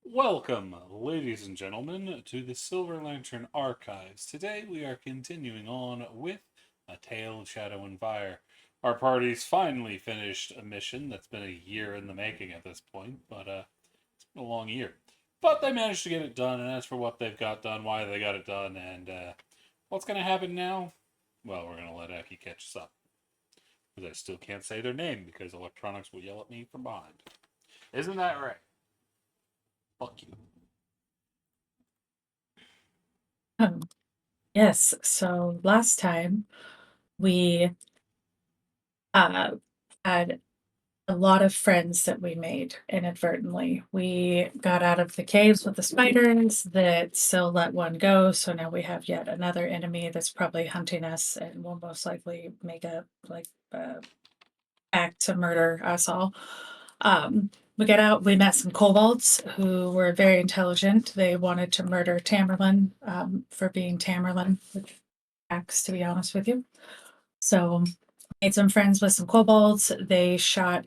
Welcome, ladies and gentlemen, to the Silver Lantern Archives. Today we are continuing on with A Tale of Shadow and Fire. Our party's finally finished a mission that's been a year in the making at this point, but it's been a long year. But they managed to get it done, and as for what they've got done, why they got it done, and what's going to happen now, well, we're going to let Eki catch us up. Because I still can't say their name because electronics will yell at me from behind. Isn't that right? Fuck you. Um, yes, so last time we uh had a lot of friends that we made inadvertently. We got out of the caves with the spiders that still let one go, so now we have yet another enemy that's probably hunting us and will most likely make a act to murder us all. We got out, we met some kobolds who were very intelligent. They wanted to murder Tamerlane for being Tamerlane, which tracks, to be honest with you. So made some friends with some kobolds. They shot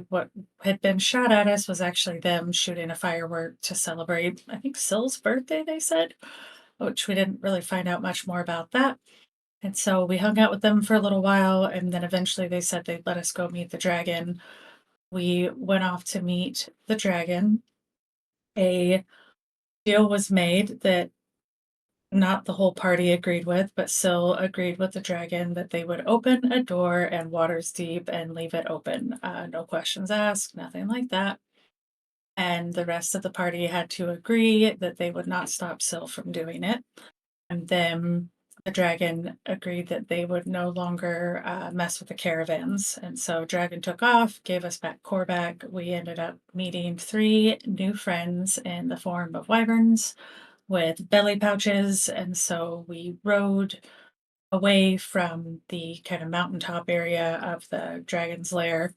what had been shot at us was actually them shooting a firework to celebrate, I think, Syl's birthday, they said, which we didn't really find out much more about that. And so we hung out with them for a little while, and then eventually they said they'd let us go meet the dragon. We went off to meet the dragon. A deal was made that not the whole party agreed with, but Syl agreed with the dragon that they would open a door and waters deep and leave it open. No questions asked, nothing like that. And the rest of the party had to agree that they would not stop Syl from doing it. And then the dragon agreed that they would no longer mess with the caravans. And so Dragon took off, gave us back Korvac. We ended up meeting three new friends in the form of wyverns with belly pouches. And so we rode away from the kind of mountaintop area of the dragon's lair,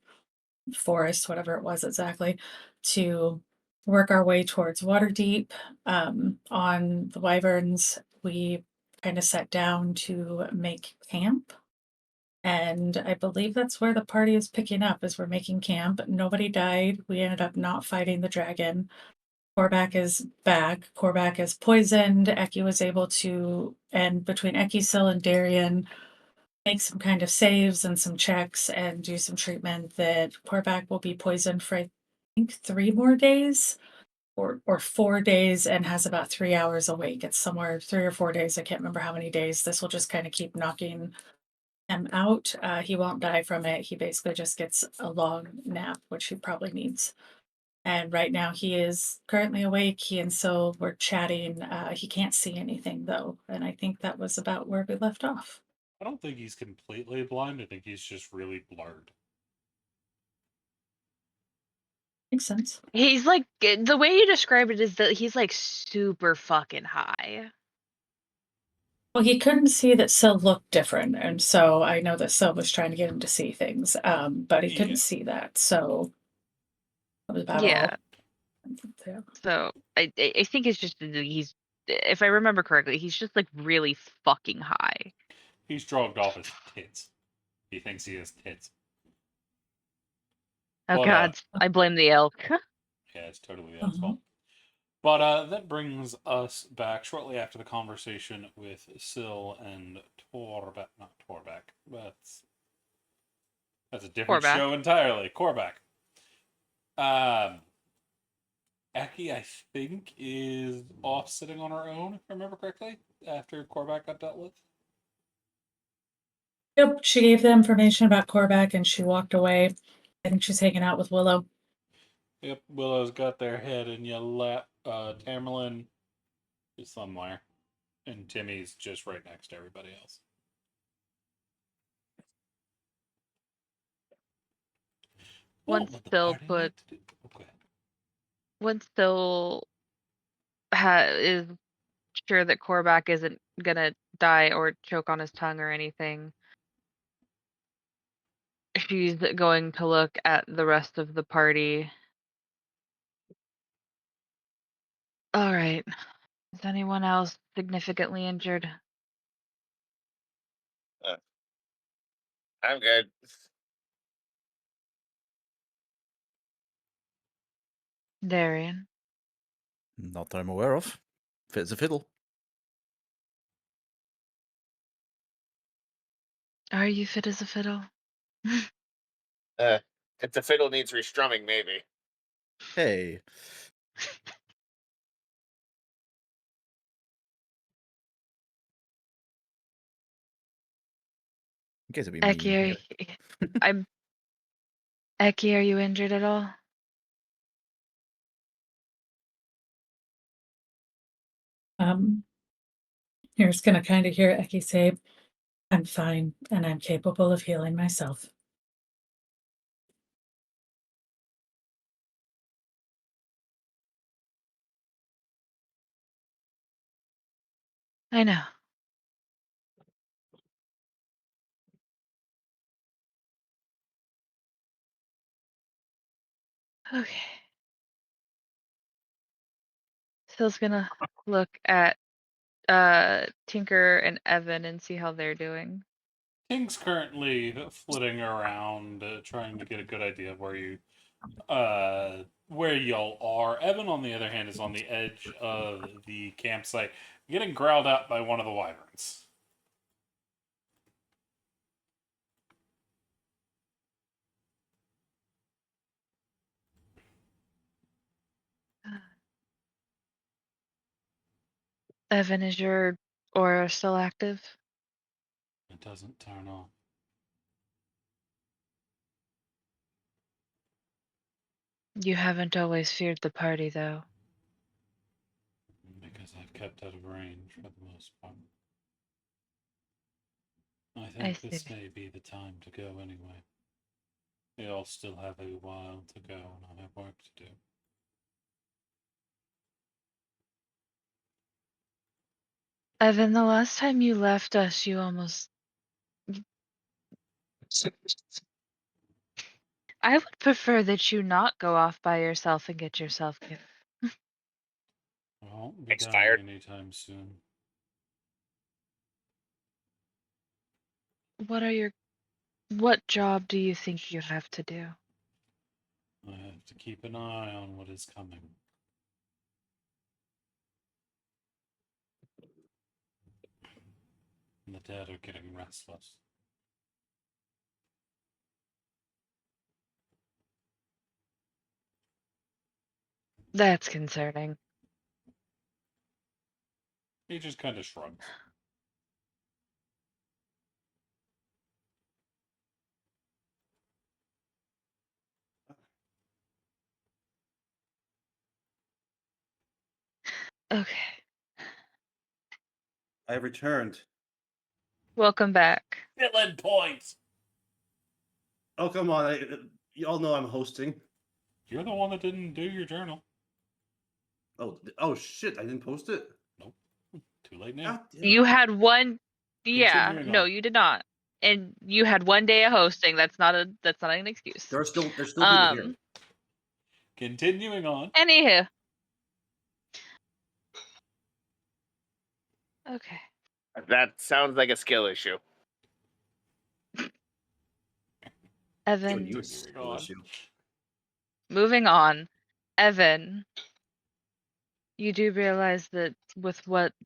forest, whatever it was exactly, to work our way towards Waterdeep. On the wyverns, we kind of sat down to make camp. And I believe that's where the party is picking up as we're making camp. Nobody died. We ended up not fighting the dragon. Korvac is back. Korvac is poisoned. Eki was able to, and between Ekisil and Darian, make some kind of saves and some checks and do some treatment that Korvac will be poisoned for, I think, 3 more days or 4 days and has about 3 hours awake. It's somewhere 3 or 4 days. I can't remember how many days. This will just kind of keep knocking him out. He won't die from it. He basically just gets a long nap, which he probably needs. And right now he is currently awake. He and Syl were chatting. He can't see anything though. And I think that was about where we left off. I don't think he's completely blind. I think he's just really blurred. Makes sense. He's like the way you describe it is that he's like super fucking high. Well, he couldn't see that Syl looked different. And so I know that Syl was trying to get him to see things, but he couldn't Yeah. see that. So that was about Yeah. all. Yeah. So I think it's just that he's, if I remember correctly, he's just like really fucking high. He's drugged off his tits. He thinks he has tits. Oh But God, I blame the elk. yeah, it's totally the Uh-huh. fault. But that brings us back shortly after the conversation with Syl and Torback. Not Torback, but that's a different Poor show entirely. Korvac. Um, Eki, I think, is off sitting on her own, if I remember correctly, after Korvac got dealt with. Yep, she gave the information about Korvac and she walked away. I think she's hanging out with Willow. Yep, Willow's got their head in your lap. Tamerlane is somewhere. And Timmy's just right next to everybody else. What once would the Phil party put like to do? Okay. once Phil is sure that Korvac isn't gonna die or choke on his tongue or anything, she's going to look at the rest of the party. All right. Is anyone else significantly injured? Uh, I'm good. Darian. Not that I'm aware of. Fit as a fiddle. Are you fit as a fiddle? If the fiddle needs restrumming, maybe. Hey. In case it'd be mean. Eki, I'm. Eki, are you injured at all? You're just gonna kind of hear Eki say, "I'm fine, and I'm capable of healing myself." I know. Okay. Phil's gonna look at Tinker and Evan and see how they're doing. King's currently flitting around, trying to get a good idea of where y'all are. Evan, on the other hand, is on the edge of the campsite, getting growled at by one of the wyverns. Evan, is your aura still active? It doesn't turn off. You haven't always feared the party, though. Because I've kept out of range for the most part. I I think this see. may be the time to go anyway. We all still have a while to go, and I have work to do. Evan, the last time you left us, you almost. I would prefer that you not go off by yourself and get yourself killed. I won't be Expired. dying anytime soon. What job do you think you have to do? I have to keep an eye on what is coming. The dead are getting restless. That's concerning. He just kind of shrugs. Okay. I have returned. Welcome back. Villain points! Oh, come on. You all know I'm hosting. You're the one that didn't do your journal. Oh shit. I didn't post it? Too late now. God damn it. You had one. Yeah, Continuing no, on. you did not. And you had one day of hosting. That's not an excuse. There's still people here. Continuing on. Anywho. Okay. That sounds like a skill issue. Evan, Giving you a Continue skill on. issue. moving on. Evan, you do realize that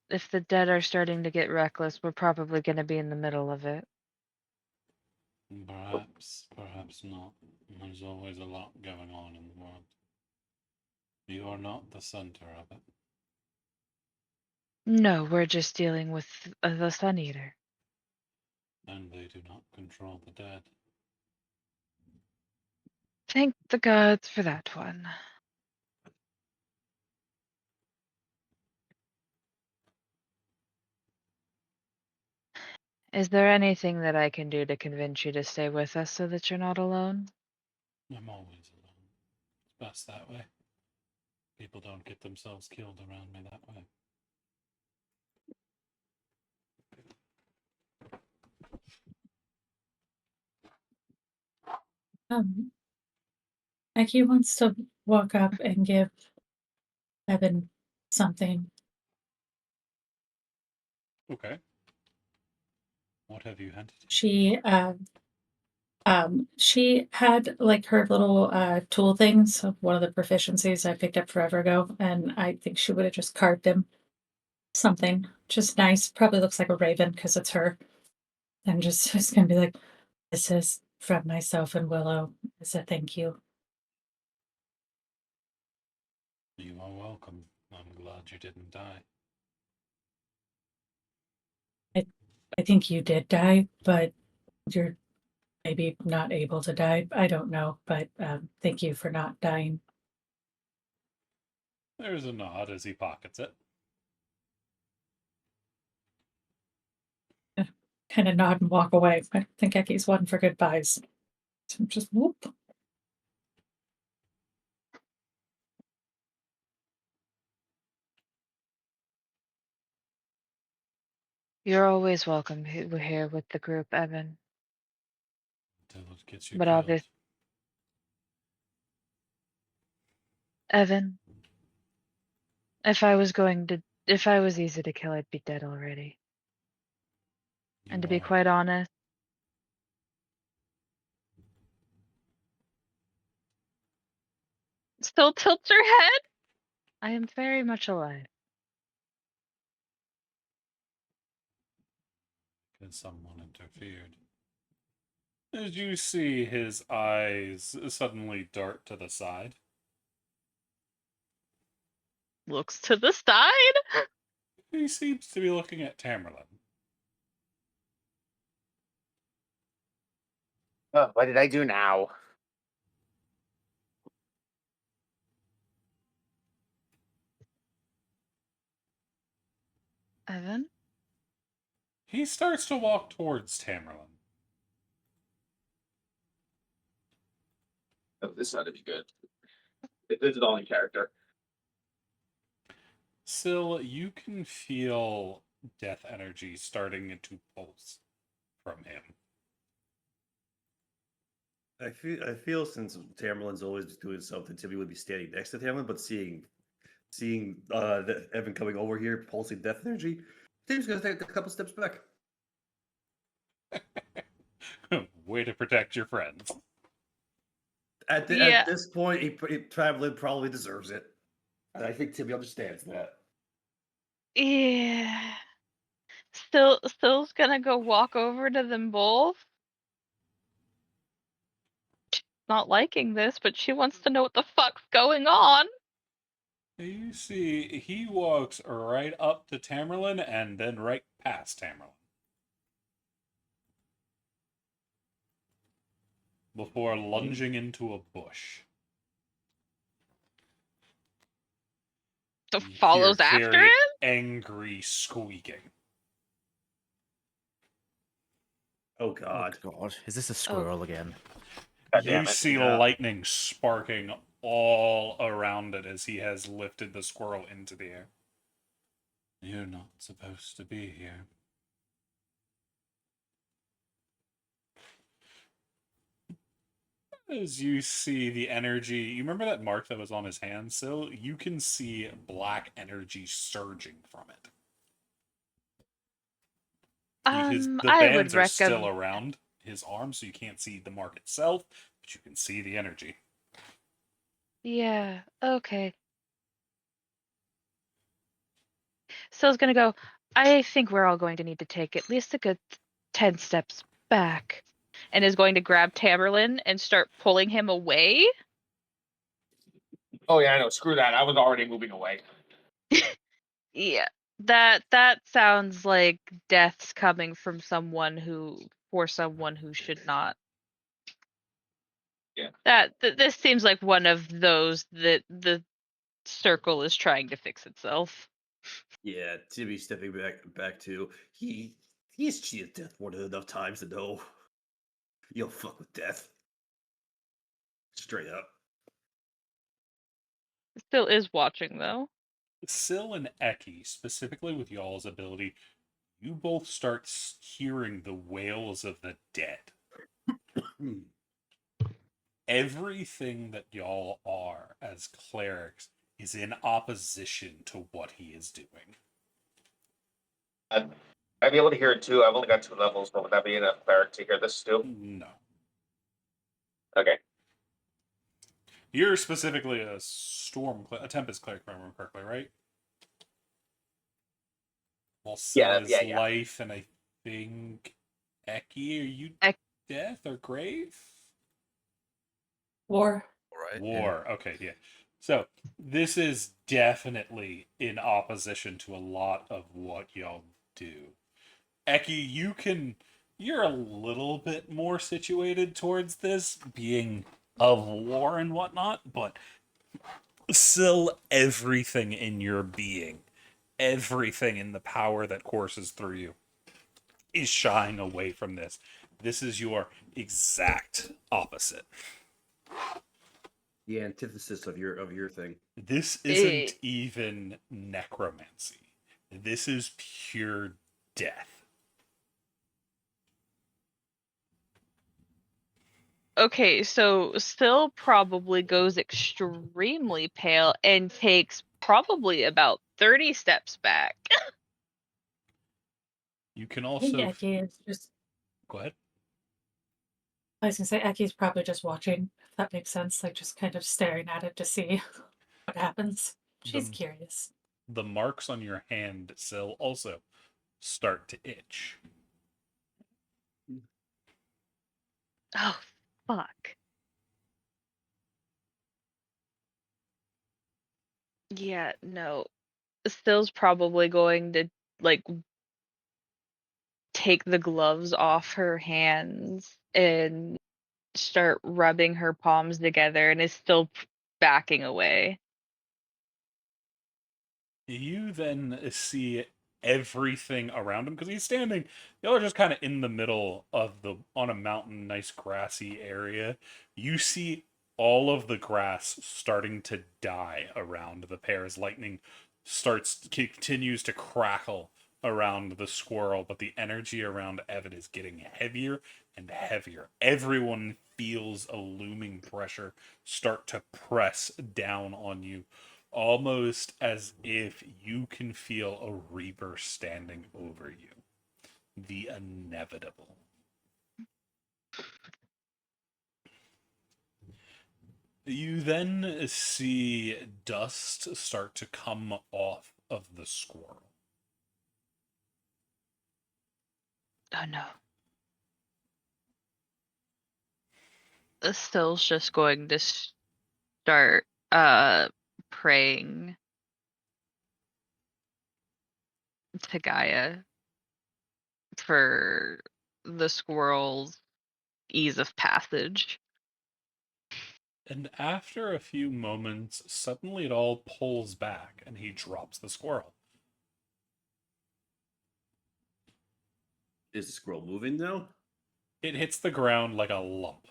if the dead are starting to get reckless, we're probably going to be in the middle of it. Perhaps, perhaps not. There's always a lot going on in the world. You are not the center of it. No, we're just dealing with the Sun Eater. And they do not control the dead. Thank the gods for that one. Is there anything that I can do to convince you to stay with us so that you're not alone? I'm always alone. It's best that way. People don't get themselves killed around me that way. Eki wants to walk up and give Evan something. Okay. What have you handed him? She She had like her little tool things, one of the proficiencies I picked up forever ago, and I think she would have just carved him something just nice. Probably looks like a raven because it's her. And just gonna be like, this is from myself and Willow as a thank you. You are welcome. I'm glad you didn't die. I think you did die, but you're maybe not able to die. I don't know, but thank you for not dying. There's a nod as he pockets it. Kind of nod and walk away. I think Ecky's one for goodbyes. So just whoop. You're always welcome here with the group, Evan. Until it gets you But killed. Evan, if I was easy to kill, I'd be dead already. And to be quite honest, still tilts her head. I am very much alive. Because someone interfered. As you see his eyes suddenly dart to the side. Looks to the side. He seems to be looking at Tamerlane. Oh, what did I do now? Evan? He starts to walk towards Tamerlane. Oh, this ought to be good. This is all in character. Syl, you can feel death energy starting to pulse from him. I feel since Tamerlane's always doing something, Timmy would be standing next to Tamerlane, but seeing Evan coming over here, pulsing death energy, Timmy's gonna take a couple steps back. Way to protect your friends. At Yeah. this point, Tamerlane probably deserves it, and I think Timmy understands that. Yeah. Still's gonna go walk over to them both. Not liking this, but she wants to know what the fuck's going on. You see, he walks right up to Tamerlane and then right past Tamerlane. Before lunging into a bush. So You follows hear after very him? angry squeaking. Oh Oh God! God, is this a squirrel again? God You damn it. see Yeah. lightning sparking all around it as he has lifted the squirrel into the air. You're not supposed to be here. As you see the energy, you remember that mark that was on his hand, Syl? You can see black energy surging from it. The I would bands are still recommend. around his arm, so you can't see the mark itself, but you can see the energy. Yeah, okay. Still's gonna go, I think we're all going to need to take at least a good 10 steps back. And is going to grab Tamerlane and start pulling him away. Oh yeah, I know. Screw that. I was already moving away. Yeah. That sounds like death's coming from someone who should not. Yeah. This seems like one of those that the circle is trying to fix itself. Yeah, Timmy stepping back too. He's cheated death more than enough times to know. You don't fuck with death. Straight up. Still is watching though. Syl and Eki, specifically with y'all's ability, you both start hearing the wails of the dead. Everything that y'all are as clerics is in opposition to what he is doing. I'd be able to hear it too. I've only got 2 levels, but would that be enough cleric to hear this too? No. Okay. You're specifically a a Tempest cleric, if I remember correctly, right? Well, Yeah, Syl is yeah, yeah. life, and I think Eki, are you Ek- death or grave? War. Right. War. Okay, yeah. So this is definitely in opposition to a lot of what y'all do. Eki, you're a little bit more situated towards this, being of war and whatnot, but still everything in your being, everything in the power that courses through you is shying away from this. This is your exact opposite. The antithesis of your thing. This isn't even necromancy. This is pure death. Okay, so still probably goes extremely pale and takes probably about 30 steps back. You can I think also Eki is just. go ahead. I was gonna say Eki's probably just watching. If that makes sense, like just kind of staring at it to see what happens. She's The- curious. The marks on your hand, Syl, also start to itch. Oh, fuck. Yeah, no. Still's probably going to, like, take the gloves off her hands and start rubbing her palms together and is still backing away. You then see everything around him because he's standing. Y'all are just kind of in the middle of on a mountain, nice grassy area. You see all of the grass starting to die around the pair as lightning continues to crackle around the squirrel, but the energy around Evan is getting heavier and heavier. Everyone feels a looming pressure start to press down on you, almost as if you can feel a reaper standing over you. The inevitable. You then see dust start to come off of the squirrel. Oh no. Still's just going to start praying to Gaia for the squirrel's ease of passage. And after a few moments, suddenly it all pulls back and he drops the squirrel. Is the squirrel moving now? It hits the ground like a lump.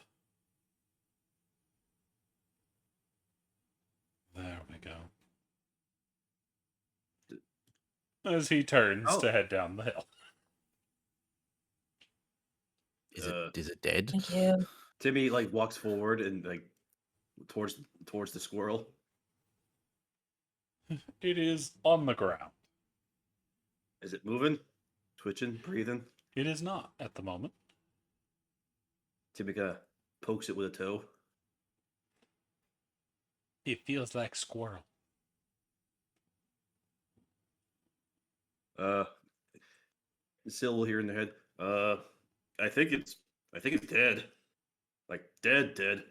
There we go. As he turns to head down the hill. Is it dead? Thank you. Timmy like walks forward and like towards the squirrel. It is on the ground. Is it moving? Twitching? Breathing? It is not at the moment. Timmy kind of pokes it with a toe. It feels like squirrel. Syl here in the head. I think it's dead. Like dead.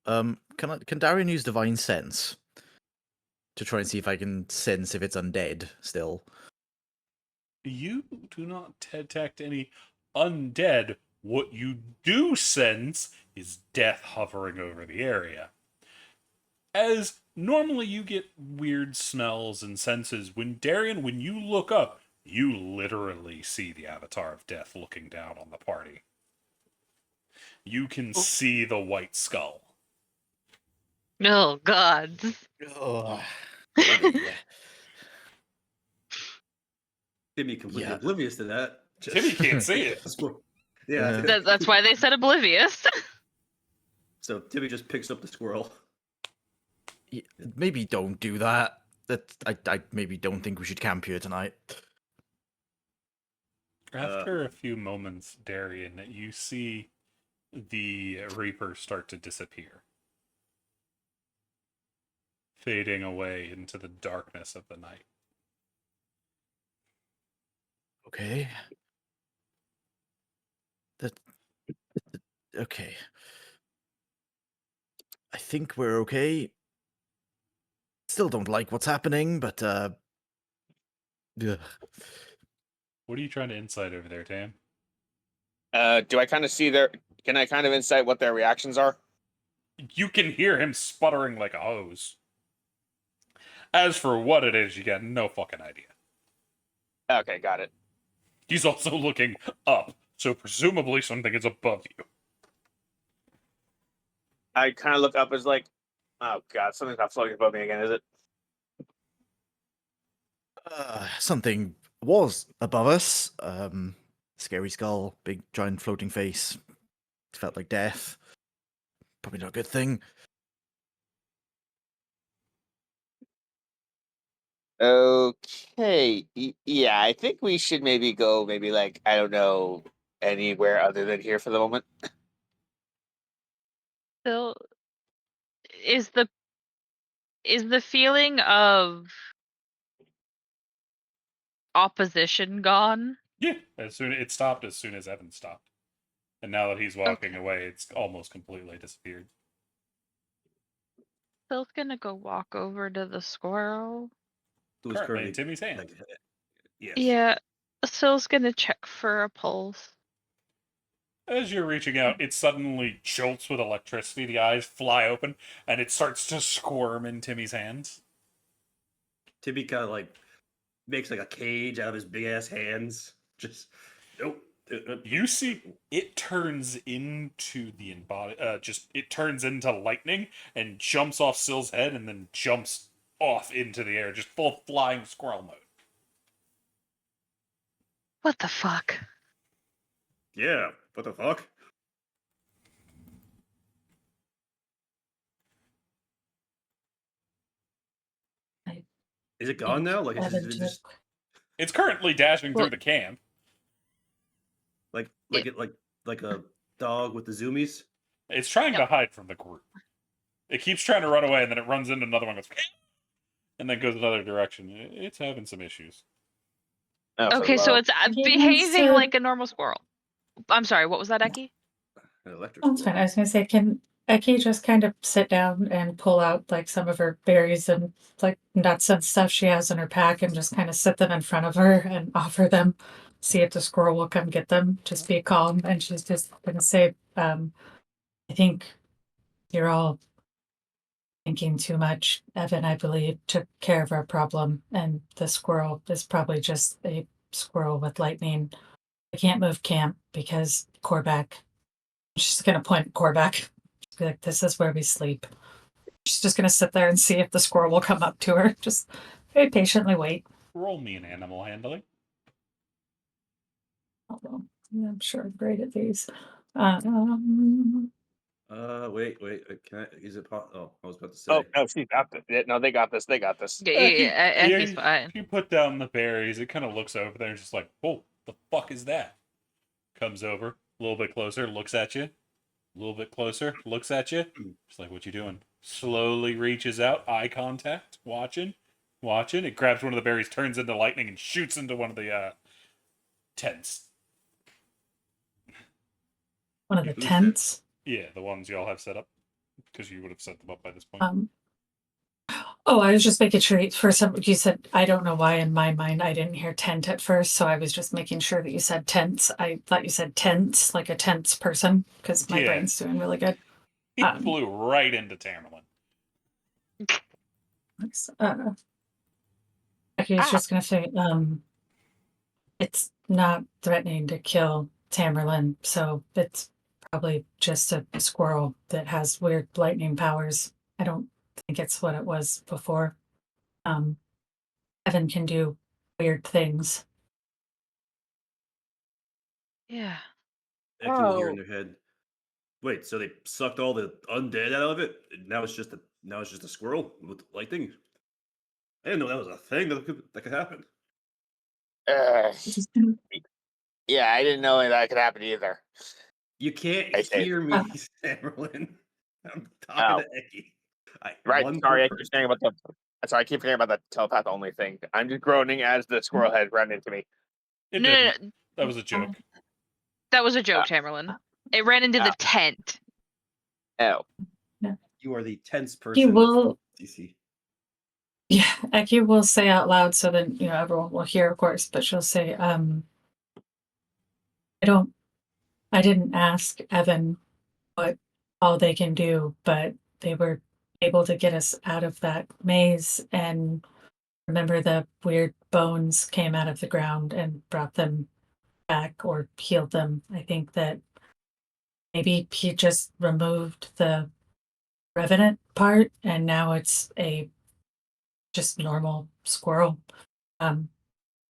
Can Darian use divine sense to try and see if I can sense if it's undead still? You do not detect any undead. What you do sense is death hovering over the area. As normally you get weird smells and senses, when you look up, you literally see the avatar of death looking down on the party. You can see the white skull. Oh god. Oh. Timmy completely Yeah. oblivious to that. Timmy can't see it. Yeah. That's why they said oblivious. So Timmy just picks up the squirrel. Maybe don't do that. I maybe don't think we should camp here tonight. After a few moments, Darian, you see the Reapers start to disappear, fading away into the darkness of the night. Okay. Okay. I think we're okay. Still don't like what's happening, but ugh. What are you trying to insight over there, Tam? Do I kind of see their? Can I kind of insight what their reactions are? You can hear him sputtering like a hose. As for what it is, you got no fucking idea. Okay, got it. He's also looking up, so presumably something is above you. I kind of look up as like, oh god, something's not floating above me again, is it? Something was above us. Scary skull, big giant floating face. Felt like death. Probably not a good thing. Okay, yeah, I think we should maybe go, maybe like I don't know, anywhere other than here for the moment. Still, is the feeling of opposition gone? Yeah, it stopped as soon as Evan stopped, and now that he's walking Okay. away, it's almost completely disappeared. Phil's gonna go walk over to the squirrel. Who's Currently in Timmy's hand. like, yes. Yeah, Phil's gonna check for a pulse. As you're reaching out, it suddenly jolts with electricity. The eyes fly open, and it starts to squirm in Timmy's hands. Timmy kind of like makes like a cage out of his big ass hands. Just nope. You see, it turns into the it turns into lightning and jumps off Sill's head and then jumps off into the air, just full flying squirrel mode. What the fuck? Yeah. What the fuck? Is it gone now? Like Evan it's took- just It's currently dashing Well- through the camp. like a dog with the zoomies. It's trying to hide from the group. It keeps trying to run away, and then it runs into another one, goes, and then goes another direction. It's having some issues. Oh, Okay, so it's He behaving said- like a normal squirrel. I'm sorry, what was that, Eki? An electric. Oh, it's fine. I was gonna say, can Eki just kind of sit down and pull out like some of her berries and like nuts and stuff she has in her pack and just kind of sit them in front of her and offer them, see if the squirrel will come get them. Just be calm. And she's just gonna say, I think you're all thinking too much. Evan, I believe, took care of our problem, and the squirrel is probably just a squirrel with lightning. I can't move camp because Corback. She's gonna point at Corback. She's be like, "This is where we sleep." She's just gonna sit there and see if the squirrel will come up to her. Just very patiently wait. Roll me an animal handling. Although, yeah, I'm sure I'm great at these. Wait. Can I? Is it? Oh, I was about to say. Oh no, she got this. Yeah, no, they got this. They got this. Eki's fine. You put down the berries. It kind of looks over there and just like, "Oh, the fuck is that?" Comes over a little bit closer, looks at you. A little bit closer, looks at you. Just like, "What you doing?" Slowly reaches out, eye contact, watching. It grabs one of the berries, turns into lightning, and shoots into one of the tents. One of the Who's that? tents. Yeah, the ones y'all have set up, because you would have set them up by this point. Oh, I was just making sure for some you said I don't know why in my mind I didn't hear tent at first, so I was just making sure that you said tents. I thought you said tents, like a tense person, because my Yeah. brain's doing really good. He um, flew right into Tamerlane. Okay, I was just gonna say, it's not threatening to kill Tamerlane, so it's probably just a squirrel that has weird lightning powers. I don't think it's what it was before. Evan can do weird things. Yeah. Eki will hear in their head. Wait, so they sucked all the undead out of it? And now it's just a squirrel with lightning. I didn't know that was a thing that could happen. Yeah, I didn't know that could happen either. You can't I say- hear me, Samerlin. I'm talking to Eki. Right. One Sorry, I per keep forgetting about the. Sorry, I keep forgetting about the telepath only thing. I'm just groaning as the squirrel head ran into me. It No, no, didn't. no, That was a joke. that was a joke, Tamerlane. It ran into the tent. Oh, You are the tense He person. will, DC. yeah, Eki will say out loud so that, you know, everyone will hear, of course, but she'll say, I didn't ask Evan what all they can do, but they were able to get us out of that maze, and remember the weird bones came out of the ground and brought them back or healed them. I think that maybe he just removed the revenant part and now it's a just normal squirrel.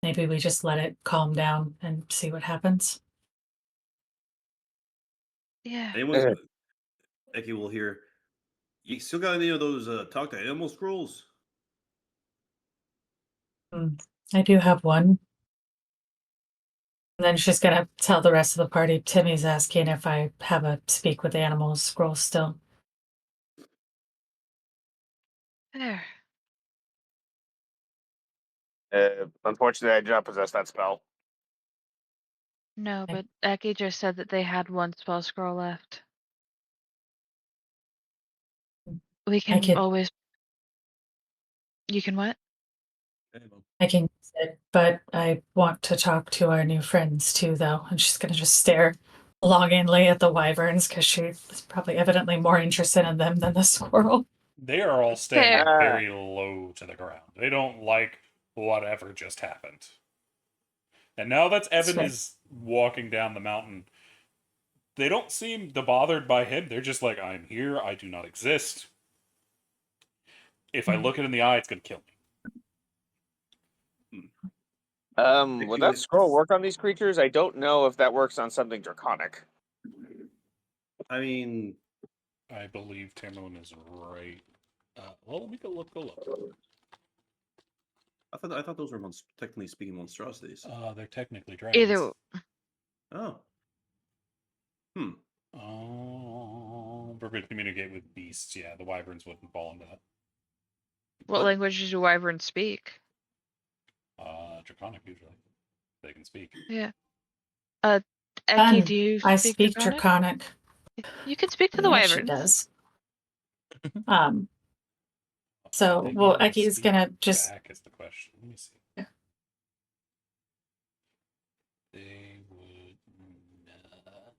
Maybe we just let it calm down and see what happens. Yeah. Anyone? Eki will hear. You still got any of those talk to animal scrolls? I do have one. And then she's gonna tell the rest of the party, Timmy's asking if I have a speak with animals scroll still. There. Unfortunately, I do not possess that spell. No, Okay. but Eki just said that they had one spell scroll left. We can could- always. You can what? I can use it, but I want to talk to our new friends too, though. And she's gonna just stare longingly at the wyverns because she is probably evidently more interested in them than the squirrel. They are all staying Fair. very low to the ground. They don't like whatever just happened. And now that Evan right. is walking down the mountain, they don't seem bothered by him. They're just like, I'm here. I do not exist. If I look it in the eye, it's going to kill me. Would that scroll work on these creatures? I don't know if that works on something draconic. I mean, I believe Tamerlane is right. Well, let me go look. I thought those were technically speaking monstrosities. They're technically dragons. Either. Oh. Oh, forbid to communicate with beasts. Yeah, the wyverns wouldn't fall into that. What languages do wyverns speak? Draconic usually. They can speak. Yeah. Fun. Eki, do you I speak speak Draconic? Draconic. You can speak to the Yeah, she wyverns. does. I So, think well, they Eki is speak gonna just back is the question. Let me see. Yeah. They would not.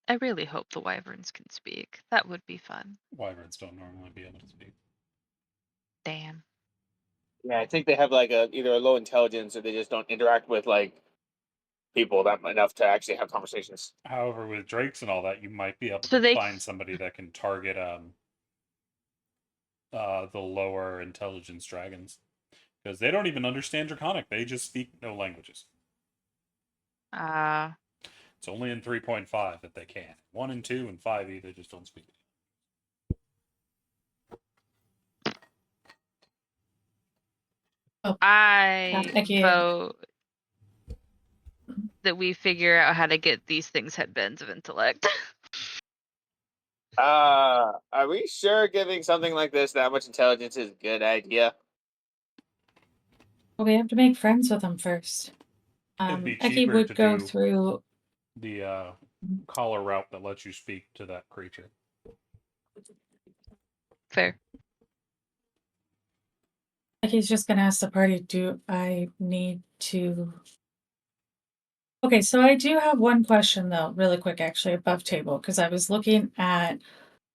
I really hope the wyverns can speak. That would be fun. Wyverns don't normally be able to speak. Damn. Yeah, I think they have like either a low intelligence or they just don't interact with like people that enough to actually have conversations. However, with drakes and all that, you might be able So to they- find somebody that can target the lower intelligence dragons, because they don't even understand Draconic. They just speak no languages. It's only in 3.5 that they can. 1 and 2 and 5e they just don't speak. I Thank you. vote that we figure out how to get these things headbands of intellect. Are we sure giving something like this that much intelligence is a good idea? well, we have to make friends with them first. It'd be Eki cheaper would to go do- through. The collar route that lets you speak to that creature. Fair. He's just gonna ask the party, do I need to? Okay, so I do have one question though, really quick, actually, above table, because I was looking at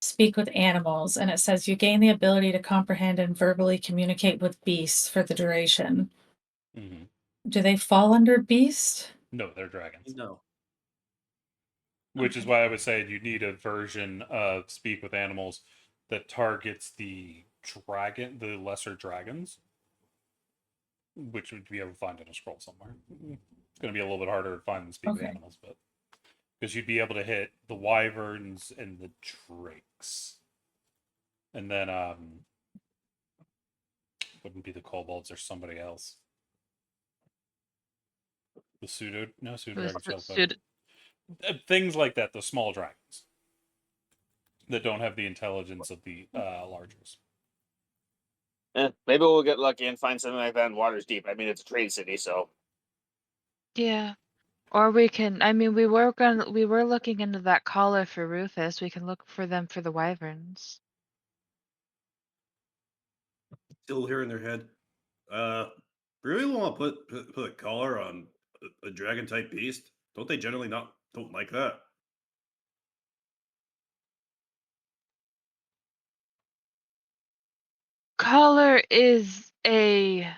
speak with animals and it says you gain the ability to comprehend and verbally communicate with beasts for the duration. Mm-hmm. do they fall under beast? No, they're dragons. No. Which is Okay. why I would say you need a version of Speak with Animals that targets the lesser dragons, which would be able to find in a scroll somewhere. It's going to be a little bit harder to find than Speak with Okay. Animals, but because you'd be able to hit the wyverns and the drakes, and then wouldn't be the kobolds or somebody else. The pseudo Was dragon the shell pseudo- things like that. The small dragons that don't have the intelligence of the largers. Maybe we'll get lucky and find something like that in Water's Deep. I mean, it's a trade city, so Yeah. Or we can, I mean, we were looking into that collar for Rufus. We can look for them for the wyverns. Still here in their head. Really want to put a collar on a dragon type beast? Don't they generally don't like that? Collar is a.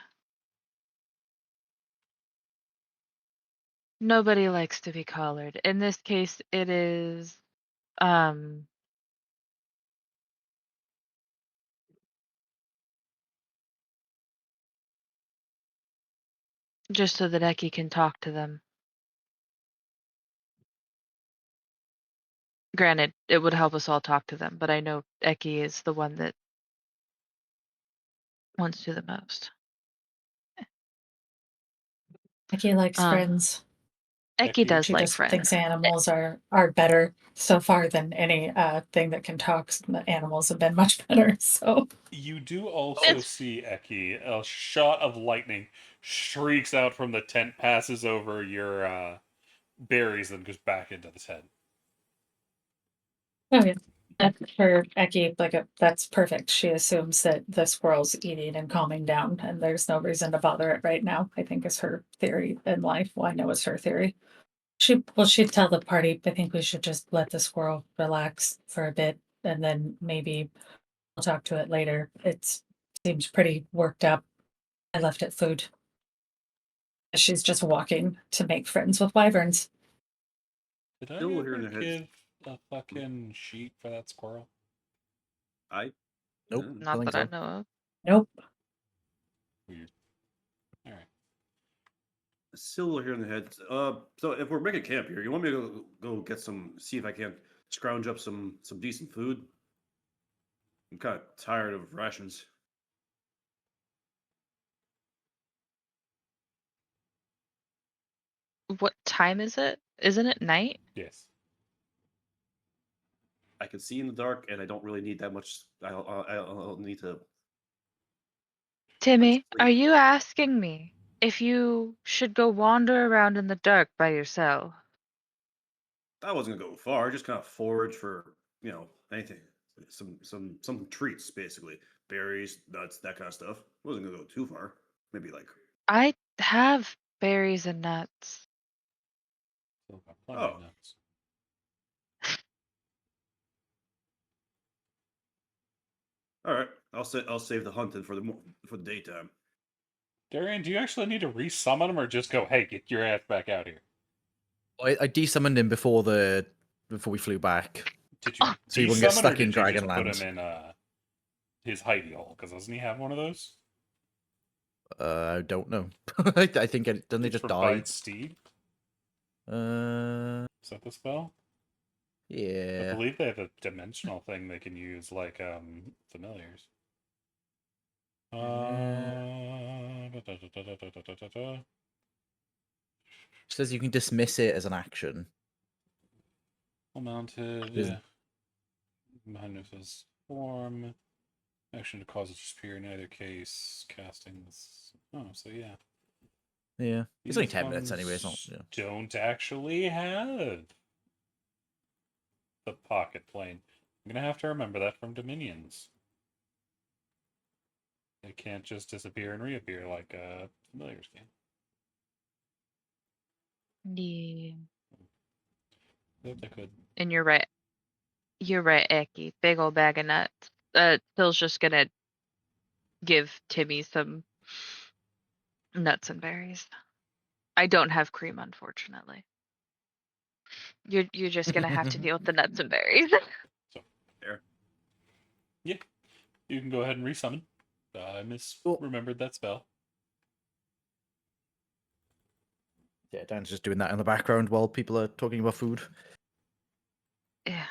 Nobody likes to be collared. In this case, it is just so that Eki can talk to them. Granted, it would help us all talk to them, but I know Eki is the one that wants to the most. Becky likes friends. Eki does She like just friends. thinks animals are better so far than any thing that can talk. The animals have been much better. So You do also It's- see Eki. A shot of lightning shrieks out from the tent, passes over your berries, and goes back into the tent. oh yeah, that's for Eki. That's perfect. She assumes that the squirrel's eating and calming down, and there's no reason to bother it right now. I think is her theory in life. Well, I know it's her theory. She'd tell the party, I think we should just let the squirrel relax for a bit and then maybe I'll talk to it later. It seems pretty worked up. I left it food. She's just walking to make friends with wyverns. Did I Still ever hearing their heads. give a fucking sheet for that squirrel? I Nope. Mm. Not think that I so. know of. Nope. Weird. All right. Still here in the head. So if we're making camp here, you want me to go get see if I can scrounge up some decent food? I'm kind of tired of rations. What time is it? Isn't it night? Yes. I can see in the dark, and I don't really need that much. I'll need to. Timmy, sleep. are you asking me if you should go wander around in the dark by yourself? I wasn't gonna go far. Just kind of forage for anything, some treats basically, berries, nuts, that kind of stuff. I wasn't gonna go too far. Maybe like I have berries and nuts. Still got plenty of Oh. nuts. all right. I'll save the hunting for the daytime. Darian, do you actually need to resummon him or just go, hey, get your ass back out here? I desummoned him before we flew back. Did you So he wouldn't get desummon or stuck in did you just Dragonland. put him in his hidey hole? Because doesn't he have one of those? I don't know. I think didn't they It's just for die? Bite Steed? Is that the spell? I Yeah. believe they have a dimensional thing they can use, like familiars. Says you can dismiss it as an action. Mounted, Is- yeah. Magnificent form. Action to cause it to disappear in either case. Casting this. Oh, so yeah. Yeah. It's only These 10 minutes ones anyway. It's not. Yeah. Don't actually have the pocket plane. I'm gonna have to remember that from Dominions. It can't just disappear and reappear like familiars can. Yeah. If they could. And you're right. You're right, Eki. Big old bag of nuts. Phil's just gonna give Timmy some nuts and berries. I don't have cream, unfortunately. You're just gonna have to deal with the nuts and berries. There. You can go ahead and resummon. I misremembered that spell. Yeah, Dan's just doing that in the background while people are talking about food. Yeah.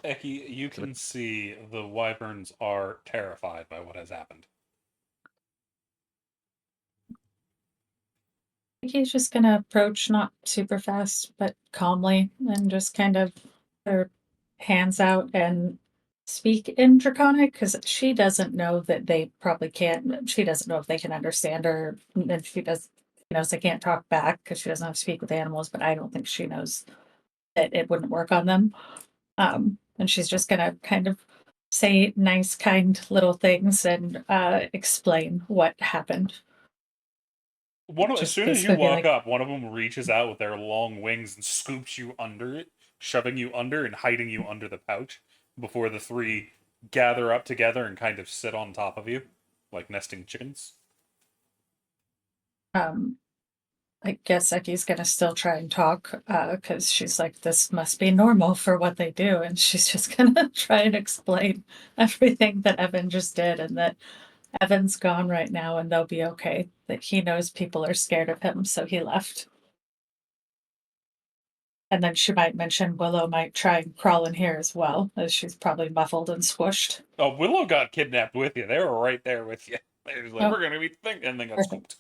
Eki, you can see the wyverns are terrified by what has happened. He's just gonna approach not super fast, but calmly, and just kind of put her hands out and speak in Draconic because she doesn't know that they probably can't. She doesn't know if they can understand her, and she knows they can't talk back because she doesn't have to speak with animals. But I don't think she knows that it wouldn't work on them. And she's just gonna kind of say nice, kind little things and explain what happened. As Just soon as you basically be walk like, up, one of them reaches out with their long wings and scoops you under it, shoving you under and hiding you under the pouch before the three gather up together and kind of sit on top of you, like nesting chickens. I guess Eki's gonna still try and talk, because she's like, this must be normal for what they do, and she's just gonna try and explain everything that Evan just did, and that Evan's gone right now, and they'll be okay. That he knows people are scared of him, so he left. And then she might mention Willow might try and crawl in here as well, as she's probably muffled and squished. Oh, Willow got kidnapped with you. They were right there with you. They was like, Oh. we're gonna be thinking, and then got Perfect.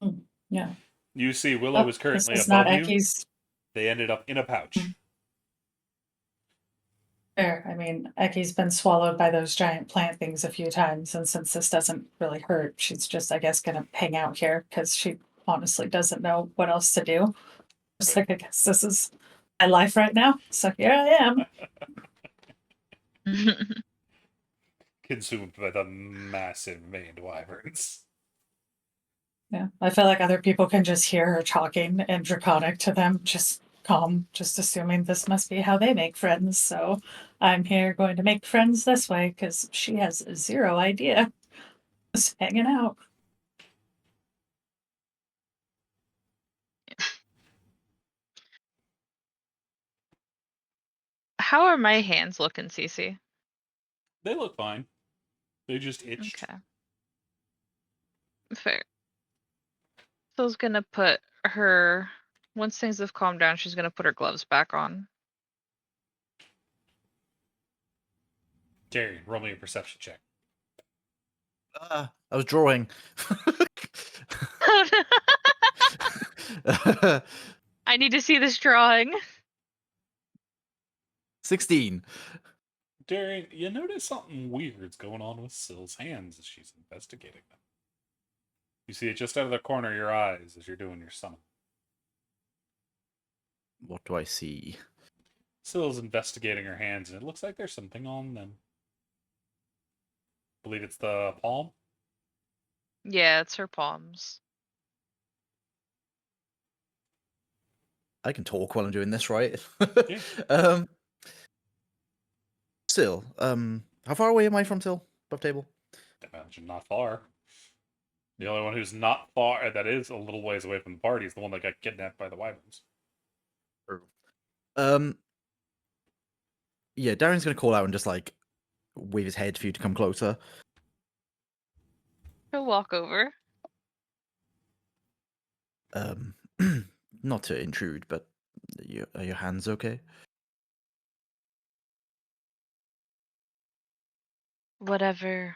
scooped. Yeah. You see, Willow is This currently is not above you. Eki's. They ended up in a pouch. Fair. I mean, Eki's been swallowed by those giant plant things a few times, and since this doesn't really hurt, she's just, I guess, gonna hang out here because she honestly doesn't know what else to do. It's like, I guess this is my life right now. So here I am. Consumed by the massive maned wyverns. Yeah, I feel like other people can just hear her talking in Draconic to them, just calm, just assuming this must be how they make friends. So I'm here going to make friends this way because she has zero idea. Just hanging out. How are my hands looking, Cece? They look fine. They just itch. Okay. Fair. So's gonna put her, once things have calmed down, she's gonna put her gloves back on. Jerry, roll me a perception check. I was drawing. I need to see this drawing. 16. Darian, you notice something weird's going on with Syl's hands as she's investigating them. You see it just out of the corner of your eyes as you're doing your summon. What do I see? Syl's investigating her hands, and it looks like there's something on them. I believe it's the palm. Yeah, it's her palms. I can talk while I'm doing this, right? Yeah. Still, how far away am I from Till? Above table? Imagine not far. The only one who's not far, that is a little ways away from the party, is the one that got kidnapped by the wyverns. Yeah, Darren's gonna call out and just like wave his head for you to come closer. She'll walk over. Not to intrude, but are your hands okay? Whatever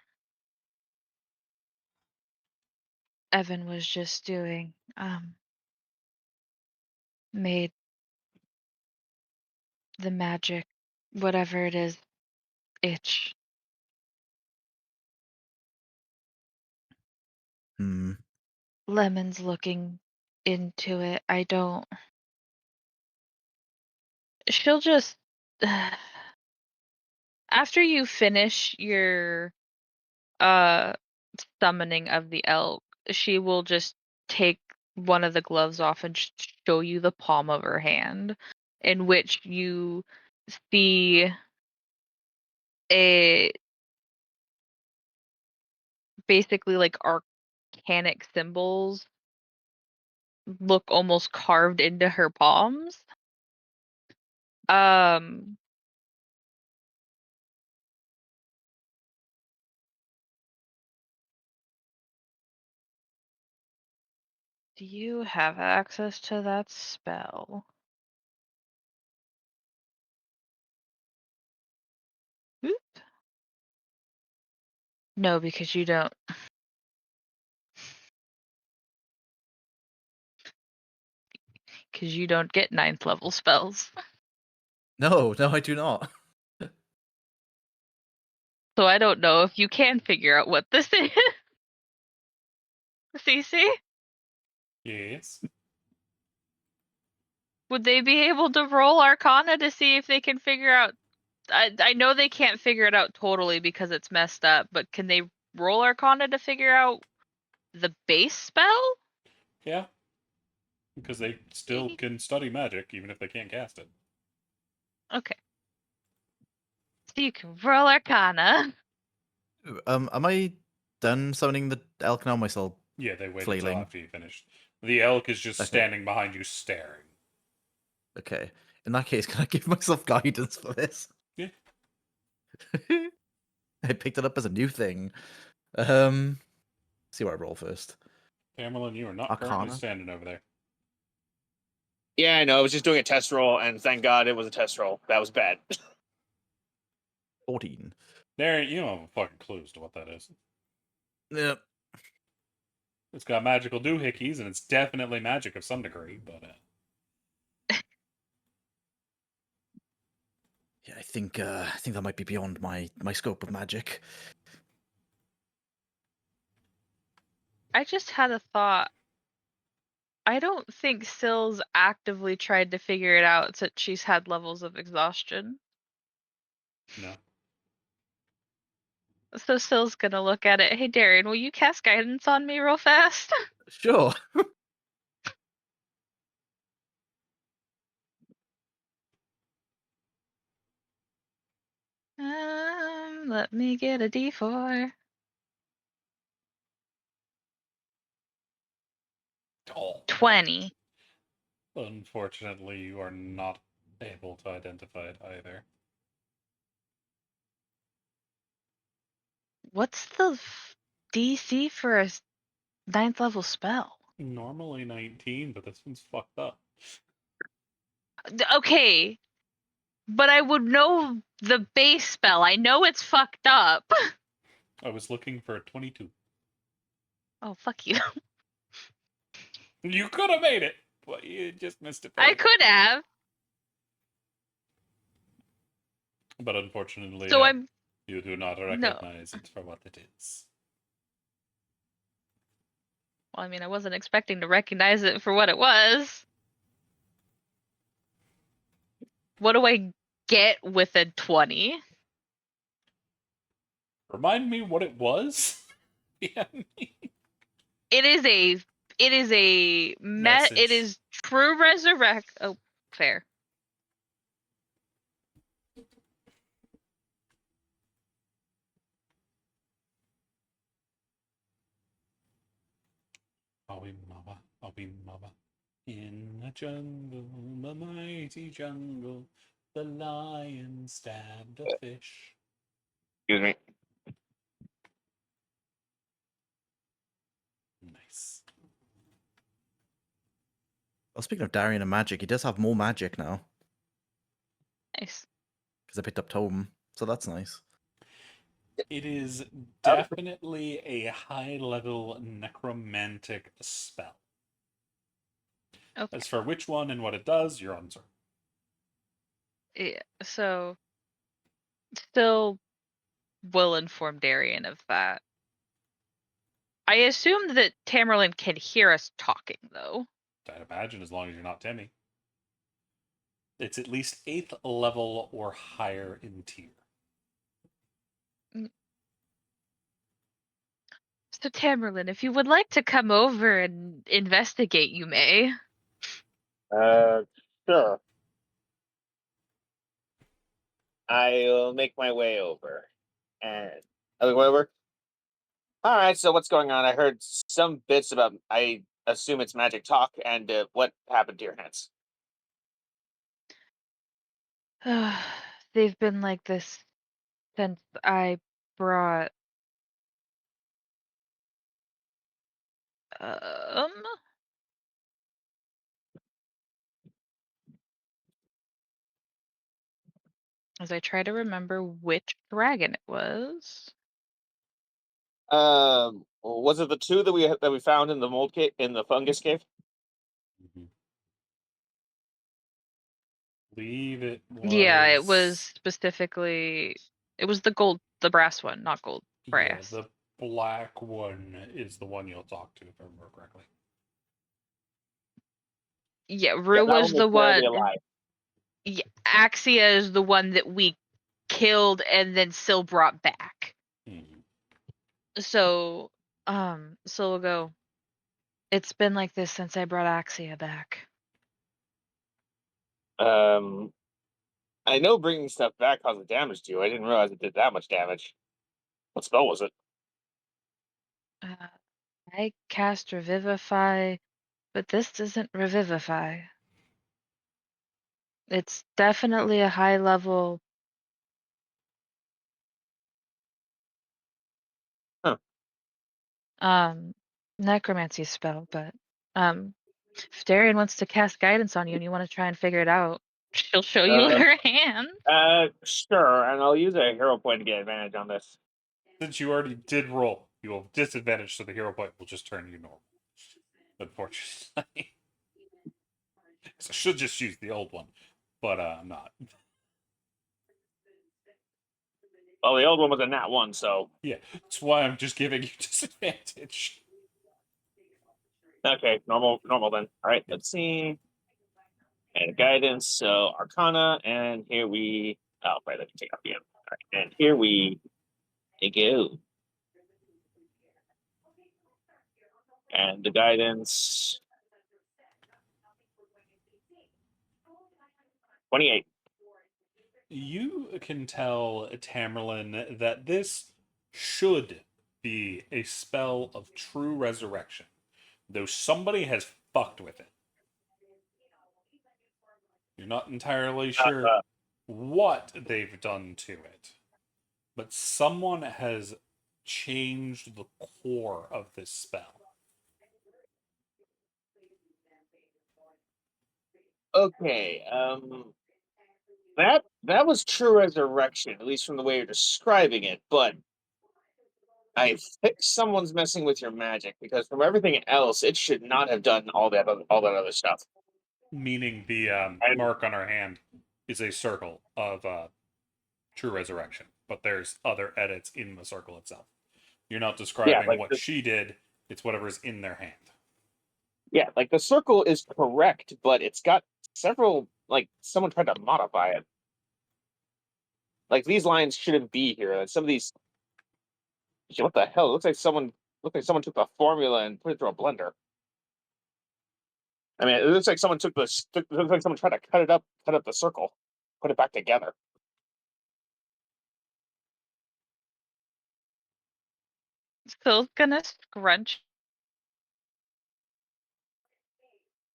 Evan was just doing, made the magic, whatever it is, itch. Lemon's looking into it. I don't. She'll just. After you finish your summoning of the elk, she will just take one of the gloves off and show you the palm of her hand, in which you see a basically like arcanic symbols look almost carved into her palms. Do you have access to that spell? Oop. No, because you don't. Because you don't get 9th level spells. No, I do not. So I don't know if you can figure out what this is. CC? Yes. Would they be able to roll Arcana to see if they can figure out? I know they can't figure it out totally because it's messed up, but can they roll Arcana to figure out the base spell? Yeah. Because they still can study magic even if they can't cast it. Okay. So you can roll Arcana. Am I done summoning the elk now? Myself. Yeah, they waited until Flailing. after you finished. The elk is just Okay. standing behind you staring. Okay. In that case, can I give myself guidance for this? Yeah. I picked it up as a new thing. See what I roll first. Tamerlane, you are not currently Arcana? standing over there. Yeah, I know. I was just doing a test roll, and thank God it was a test roll. That was bad. 14. There, you don't have a fucking clue as to what that is. Yep. It's got magical doohickeys, and it's definitely magic of some degree, but Yeah, I think that might be beyond my scope of magic. I just had a thought. I don't think Syl's actively tried to figure it out since she's had levels of exhaustion. no. So Syl's gonna look at it. Hey Darian, will you cast guidance on me real fast? Sure. Let me get a D4. Oh. 20. Unfortunately, you are not able to identify it either. What's the DC for a 9th level spell? Normally 19, but this one's fucked up. Okay, but I would know the base spell. I know it's fucked up. I was looking for a 22. Oh, fuck you. You could have made it, but you just missed it. I could have. But unfortunately, So I'm you do not no. recognize it for what it is. Well, I mean, I wasn't expecting to recognize it for what it was. What do I get with a 20? Remind me what it was? Yeah. It is a Message. it is true resurrect. Oh, fair. Mama. In the jungle, the mighty jungle, the lion stabbed a fish. Excuse me. Nice. Well, speaking of Darian and magic, he does have more magic now Nice. because I picked up Tome, so that's nice. It is definitely a high-level necromantic spell. Okay. As for which one and what it does, you're uncertain. Yeah, so still will inform Darian of that. I assume that Tamerlane can hear us talking, though. I'd imagine, as long as you're not Timmy. It's at least 8th level or higher in tier. So Tamerlane, if you would like to come over and investigate, you may. Sure. I'll make my way over. And I'll make my way over. All right, so what's going on? I heard some bits about. I assume it's magic talk, and what happened to your hands? They've been like this since I brought um as I try to remember which dragon it was. Was it the two that we found in the mold cave, in the fungus cave? Mhm. Believe it Yeah, it was was specifically it was the brass one, not gold, yeah, brass. the black one is the one you'll talk to if I remember correctly. Yeah, Yeah, Rue that was one was the barely one. alive. Yeah, Axia is the one that we killed and then Syl brought back. Mhm. So, Syl will go. It's been like this since I brought Axia back. I know bringing stuff back causes damage to you. I didn't realize it did that much damage. What spell was it? I cast Revivify, but this doesn't Revivify. It's definitely a high level. Huh. Necromancy spell, but if Darian wants to cast guidance on you and you want to try and figure it out, she'll show you Uh, her hand. Sure, and I'll use a hero point to get advantage on this. Since you already did roll, you will have disadvantage, so the hero point will just turn you normal. Unfortunately. So I should just use the old one, but I'm not. Well, the old one was a nat 1, so Yeah, that's why I'm just giving you disadvantage. okay, normal then. All right, let's see. And guidance, so Arcana, and here we. Oh, right, let me take out the end. All right, and here we go. And the guidance 28. You can tell Tamerlane that this should be a spell of true resurrection, though somebody has fucked with it. You're not entirely sure Uh, what they've done to it, but someone has changed the core of this spell. okay, that was true resurrection, at least from the way you're describing it. But I think someone's messing with your magic because from everything else, it should not have done all that other stuff. Meaning the And mark on her hand is a circle of true resurrection, but there's other edits in the circle itself. You're not yeah, describing what she did, it's whatever's in their hand. yeah, like the circle is correct, but it's got several, like someone tried to modify it. Like these lines shouldn't be here. And some of these, what the hell? It looks like someone took the formula and put it through a blender. I mean, it looks like someone it looks like someone tried to cut up the circle, put it back together. Syl's gonna scrunch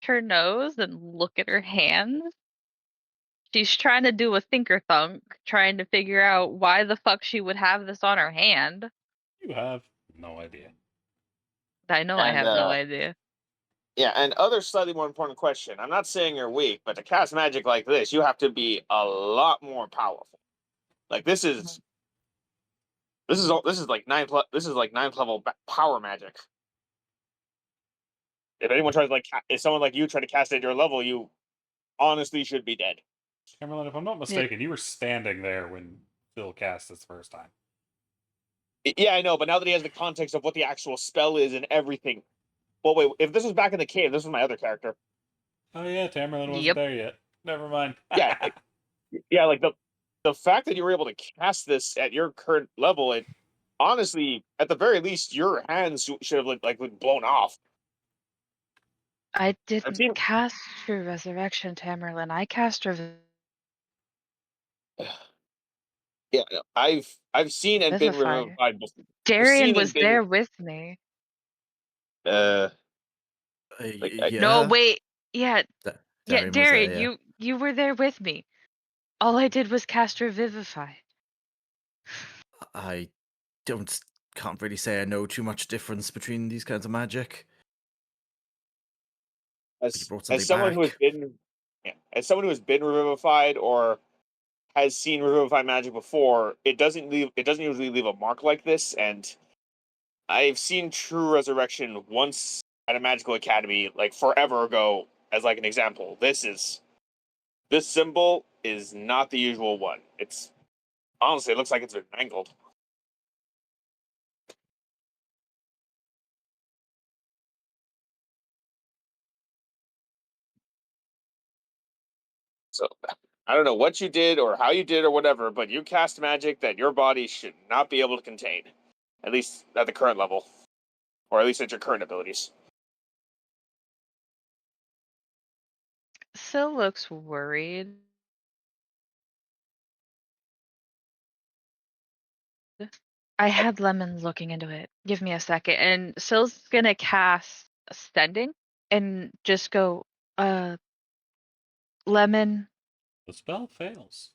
her nose and look at her hands. She's trying to do a thinker thunk, trying to figure out why the fuck she would have this on her hand. You have no idea. I know I And have no idea. yeah, and other slightly more important question. I'm not saying you're weak, but to cast magic like this, you have to be a lot more powerful. Like this is like ninth level power magic. If anyone tries if someone like you try to cast it at your level, you honestly should be dead. Cameron, if I'm not mistaken, you were standing there when Phil cast this first time. Yeah, I know, but now that he has the context of what the actual spell is and everything. Well, wait, if this was back in the cave, this was my other character. Oh yeah, Tamerlane wasn't Yep. there yet. Never mind. Yeah, yeah, like the fact that you were able to cast this at your current level, it honestly, at the very least, your hands should have been blown off. I I've didn't seen. cast True Resurrection, Tamerlane. I cast Yeah, no, I've seen and been Vivify. revivified before. Darian seen was and been there with me. Like, Yeah. No, wait. Yeah, Da- yeah, Darian was there, Darian, yeah. you were there with me. All I did was cast Revivify. I can't really say I know too much difference between these kinds of magic. But you brought something as someone who has back. been as someone who has been revivified or has seen revivify magic before, it doesn't usually leave a mark like this. And I've seen true resurrection once at a magical academy, like forever ago, as like an example. This symbol is not the usual one. It's honestly, it looks like it's been mangled. So I don't know what you did or how you did or whatever, but you cast magic that your body should not be able to contain, at least at the current level, or at least at your current abilities. Syl looks worried. I had Lemon looking into it. Give me a second. And Syl's gonna cast Ascending and just go, Lemon, The spell fails.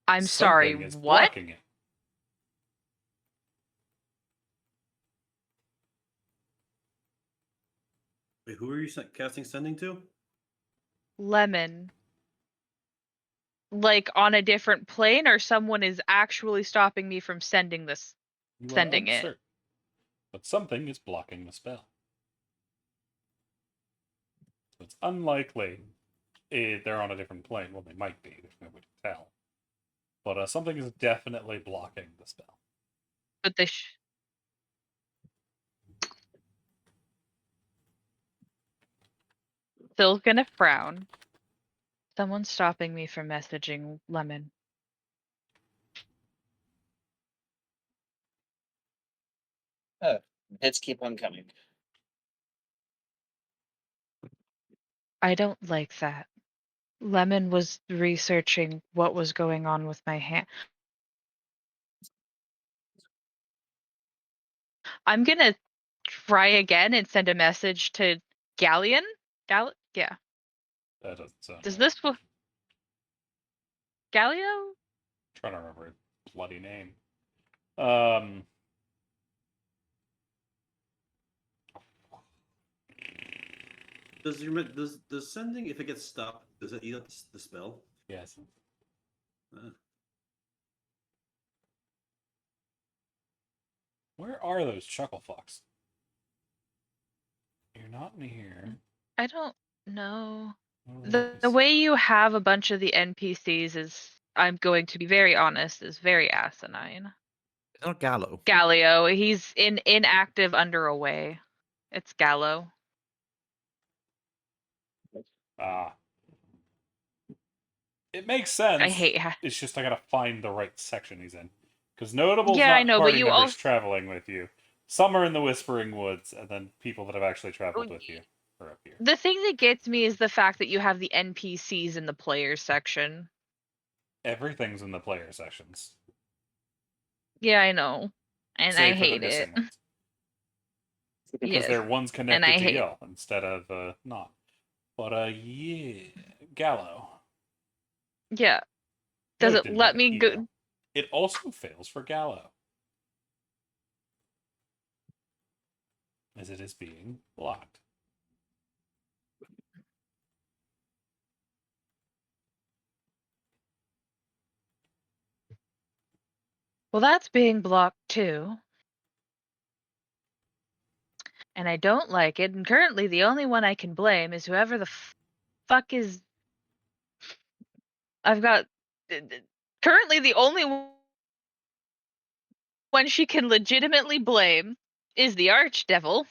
I'm sorry, Something is what? blocking it. Wait, who are you casting sending to? Lemon. Like on a different plane, or someone is actually stopping me from sending this, You are sending it. uncertain, but something is blocking the spell. So it's unlikely they're on a different plane. Well, they might be. There's no way to tell. But something is definitely blocking the spell. But they Syl's gonna frown. Someone's stopping me from messaging Lemon. Hits keep on coming. I don't like that. Lemon was researching what was going on with my hand. I'm gonna try again and send a message to Galleon. Yeah. That doesn't sound Does right. this Gallio? Trying to remember his bloody name. Does sending, if it gets stopped, does it eat up the spell? Yes. Ah. Where are those chuckle fucks? You're not in here. I don't know. What are The these? way you have a bunch of the NPCs is, I'm going to be very honest, is very asinine. It's not Gallo. Gallio, he's inactive under away. It's Gallo. Ah. It makes sense. I hate It's just I gotta find the right section he's in. Because notables Yeah, I not know, but party you members also traveling with you. Some are in the Whispering Woods, and then people that have actually traveled with you are up here. The thing that gets me is the fact that you have the NPCs in the players section. Everything's in the player sessions. Yeah, I know. And I Save for the hate missing it. ones. Because Yes. they're ones And connected I to hate Yell instead of not. But yeah. Gallo. Yeah. Does it Noted let with a me go? PO. It also fails for Gallo. As it is being blocked. Well, that's being blocked too. And I don't like it. And currently, the only one I can blame is whoever the fuck is. I've got. Currently, the only one she can legitimately blame is the Archdevil.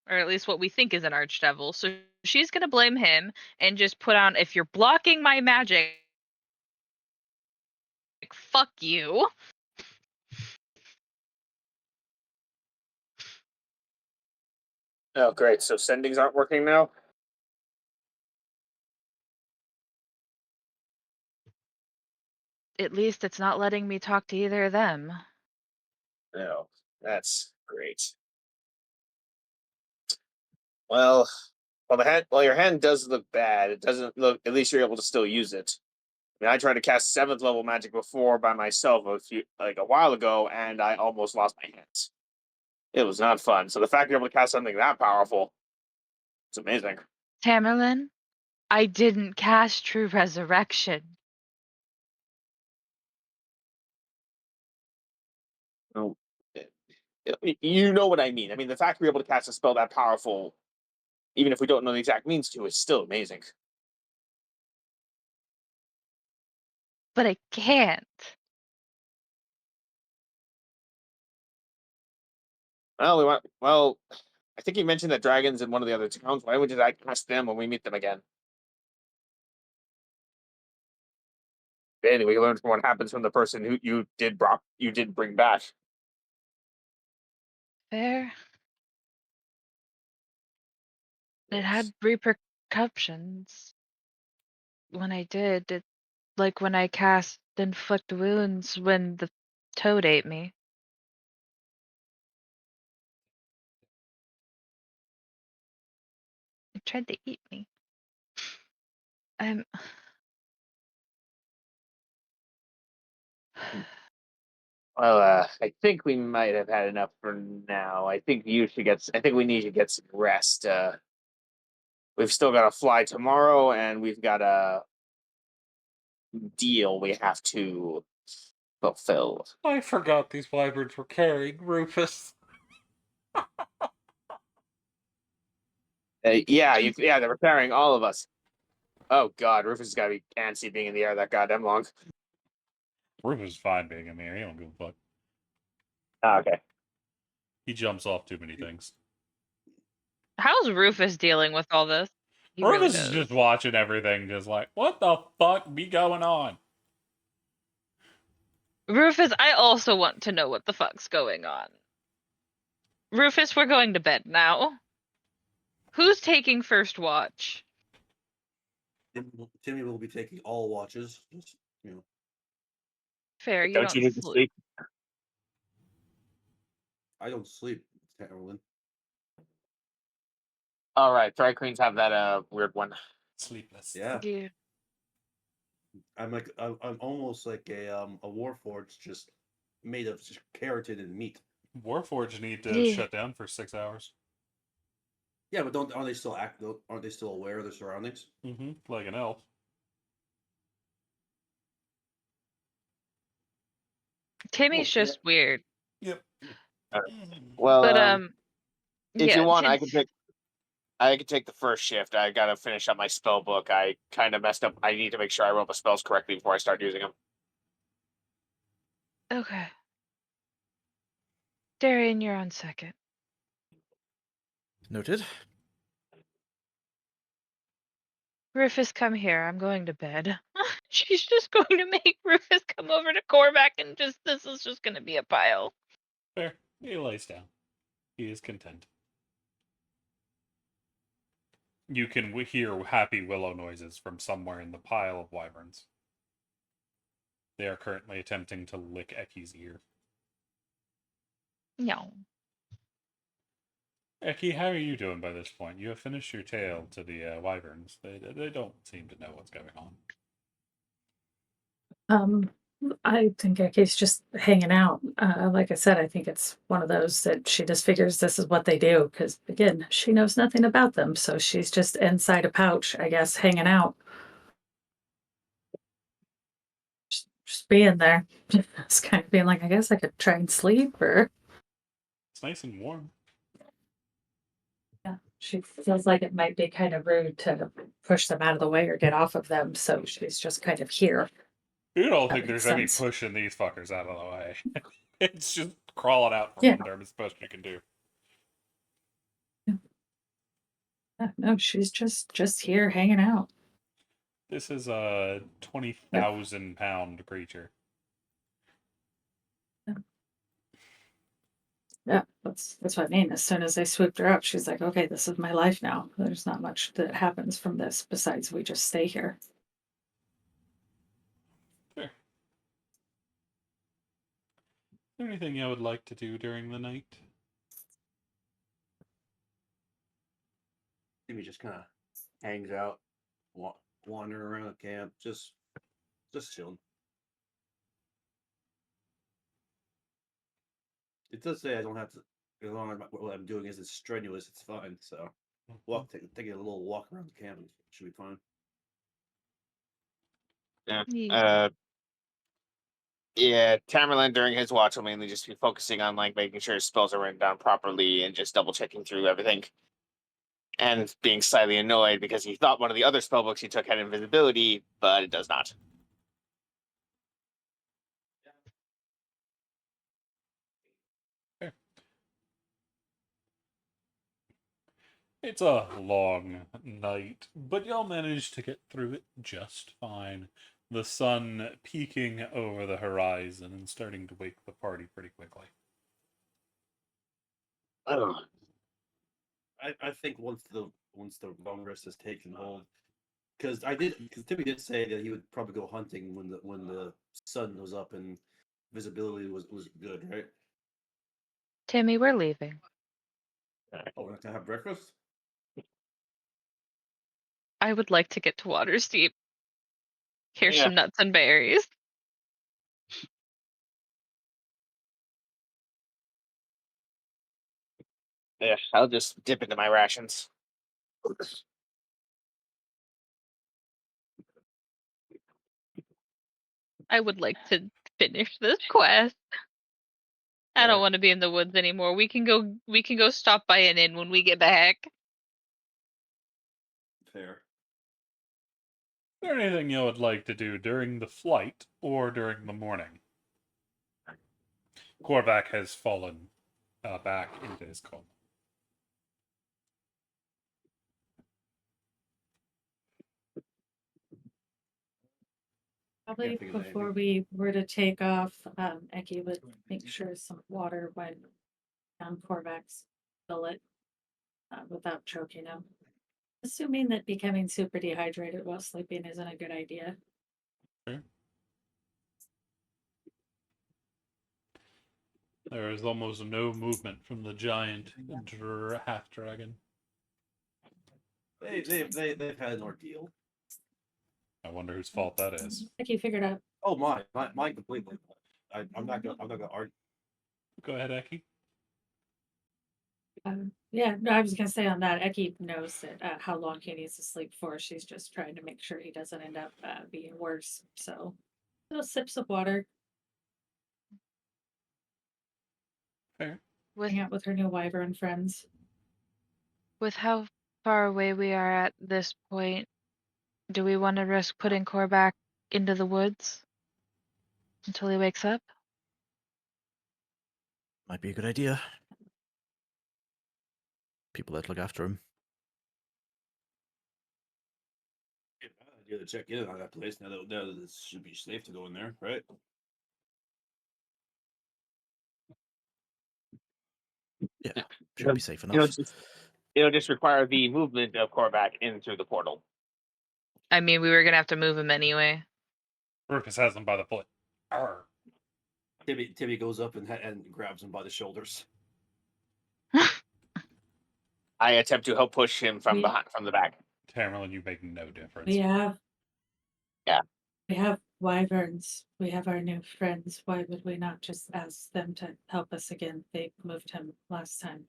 Or at least what we think is an Archdevil. So she's going to blame him and just put on, if you're blocking my magic, fuck you. Oh, great. So sendings aren't working now? at least it's not letting me talk to either of them. No, that's great. Well, while your hand does look bad, it doesn't look. At least you're able to still use it. I mean, I tried to cast 7th level magic before by myself a while ago, and I almost lost my hands. It was not fun. So the fact you're able to cast something that powerful, it's amazing. Tamerlane, I didn't cast True Resurrection. Oh, you know what I mean. I mean, the fact you're able to cast a spell that powerful, even if we don't know the exact means to, is still amazing. But I can't. Well, I think you mentioned that dragons in one of the other towns. Why would I cast them when we meet them again? Anyway, we learned from what happens from the person who you did bring back. Fair. It had repercussions when I did. Like when I cast Inflict Wounds when the toad ate me. It tried to eat me. I'm. Well, I think we might have had enough for now. I think we need to get some rest. We've still got to fly tomorrow, and we've got a deal we have to fulfill. I forgot these wyverns were carrying Rufus. Yeah, they're carrying all of us. Oh God, Rufus has got to be antsy being in the air that goddamn long. Rufus is fine being in there. He don't give a fuck. Okay. He jumps off too many things. How's Rufus dealing with all this? He really Rufus is does. just watching everything, just like, what the fuck be going on? Rufus, I also want to know what the fuck's going on. Rufus, we're going to bed now. Who's taking first watch? Timmy will be taking all watches. Just, Fair, you Don't you don't need to sleep. sleep? I don't sleep, Carolyn. All right, Thry Queens have that weird one. Sleepless. Yeah, Yeah. I'm almost like a warforged, just made of just keratin and meat. Warforged need to Yeah. shut down for 6 hours. Yeah, but aren't they still aren't they still aware of their surroundings? Mm-hmm. Like an elf. Timmy's Oh, yeah. just weird. Yep. Well, But if yeah, you want, I can take the first shift. I gotta finish up my spell book. I kind of messed up. I need to make sure I roll the spells correctly before I start using them. okay. Darian, you're on second. Noted. Rufus, come here. I'm going to bed. She's just going to make Rufus come over to Cormac and this is just going to be a pile. Fair. He lays down. He is content. You can hear happy willow noises from somewhere in the pile of wyverns. They are currently attempting to lick Eki's ear. No. Eki, how are you doing by this point? You have finished your tale to the wyverns. They don't seem to know what's going on. I think Eki's just hanging out. Like I said, I think it's one of those that she just figures this is what they do. Because again, she knows nothing about them, so she's just inside a pouch, I guess, hanging out. Just being there. It's kind of being like, I guess I could try and sleep, or It's nice and warm. yeah, she feels like it might be kind of rude to push them out of the way or get off of them, so she's just kind of here. You don't That think makes there's any sense. pushing these fuckers out of the way. It's just crawling out from Yeah. under them as best you can do. Yeah, no, she's just here hanging out. This is a 20,000-pound creature. Yeah, that's what I mean. As soon as they swooped her up, she's like, okay, this is my life now. There's not much that happens from this besides we just stay here. Fair. there anything I would like to do during the night? Maybe just kind of hangs out, wandering around the camp, just chilling. It does say I don't have to. As long as what I'm doing isn't strenuous, it's fine. So, taking a little walk around the camp should be fine. Yeah. Yeah. Yeah, Tamerlan during his watch will mainly just be focusing on like making sure his spells are written down properly and just double checking through everything. And being slightly annoyed because he thought one of the other spell books he took had invisibility, but it does not. It's a long night, but y'all managed to get through it just fine. The sun peeking over the horizon and starting to wake the party pretty quickly. Ugh. I think once the long rest has taken hold, because Timmy did say that he would probably go hunting when the sun was up and visibility was good, right? Timmy, we're leaving. Oh, we're not gonna have breakfast. I would like to get to Waterdeep. Here's Yeah. some nuts and berries. Yeah, I'll just dip into my rations. I would like to finish this quest. I Fair. don't want to be in the woods anymore. We can go stop by an inn when we get back. Fair. Is there anything you would like to do during the flight or during the morning? Korvac has fallen back into his coma. Probably think of before anything. we were to take off, Eki would make sure some water went down Korvac's gullet without choking him. Assuming that becoming super dehydrated while sleeping isn't a good idea. Sure. There is almost no movement from the giant half dragon. They've had an ordeal. I wonder whose fault that is. Eki figured out. Oh mine completely. I'm not gonna argue. Go ahead, Eki. Yeah, no, I was gonna say on that, Eki knows that how long he needs to sleep for. She's just trying to make sure he doesn't end up being worse. So, little sips of water, Fair. hang out with her new wyvern friends. With how far away we are at this point, do we want to risk putting Korvac into the woods until he wakes up? Might be a good idea. People that look after him. Idea to check in on that place now that it should be safe to go in there, right? Yeah, should be safe enough. It'll just require the movement of Korvac in through the portal. I mean, we were gonna have to move him anyway. Rufus has him by the foot. Arr. Timmy goes up and grabs him by the shoulders. I attempt to help push him from We- from the back. Tamerlan, you make no difference. We have. Yeah. We have wyverns. We have our new friends. Why would we not just ask them to help us again? They moved him last time.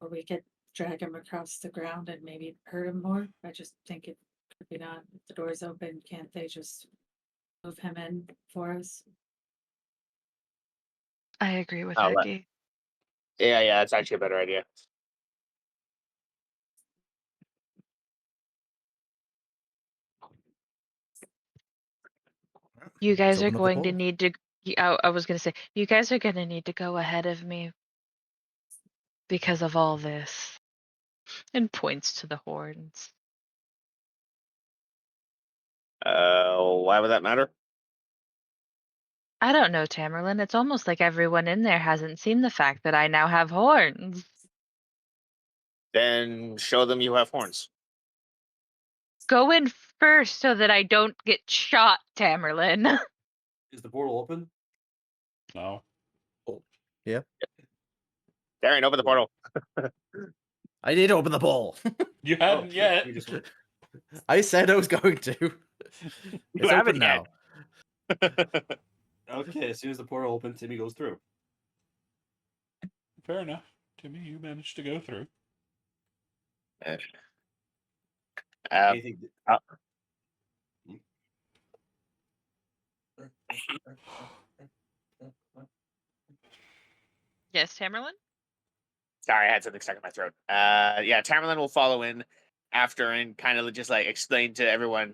Or we could drag him across the ground and maybe hurt him more. I just think it could be not. If the door's open, can't they just move him in for us? I agree with Oh, right. Eki. Yeah, it's actually a better idea. You guys are open up the going to portal. need to. I was gonna say, you guys are gonna need to go ahead of me because of all this. And points to the horns. Why would that matter? I don't know, Tamerlan. It's almost like everyone in there hasn't seen the fact that I now have horns. Then show them you have horns. Go in first so that I don't get shot, Tamerlan. Is the portal open? No. Darian, open the portal. I did open the ball. You Oh, hadn't yet. we just went- I said I was going to. You It's haven't open yet. now. Okay, as soon as the portal opens, Timmy goes through. Fair enough. Timmy, you managed to go through. Anything? Yes, Tamerlan? Sorry, I had something stuck in my throat. Yeah, Tamerlan will follow in after and kind of just like explain to everyone.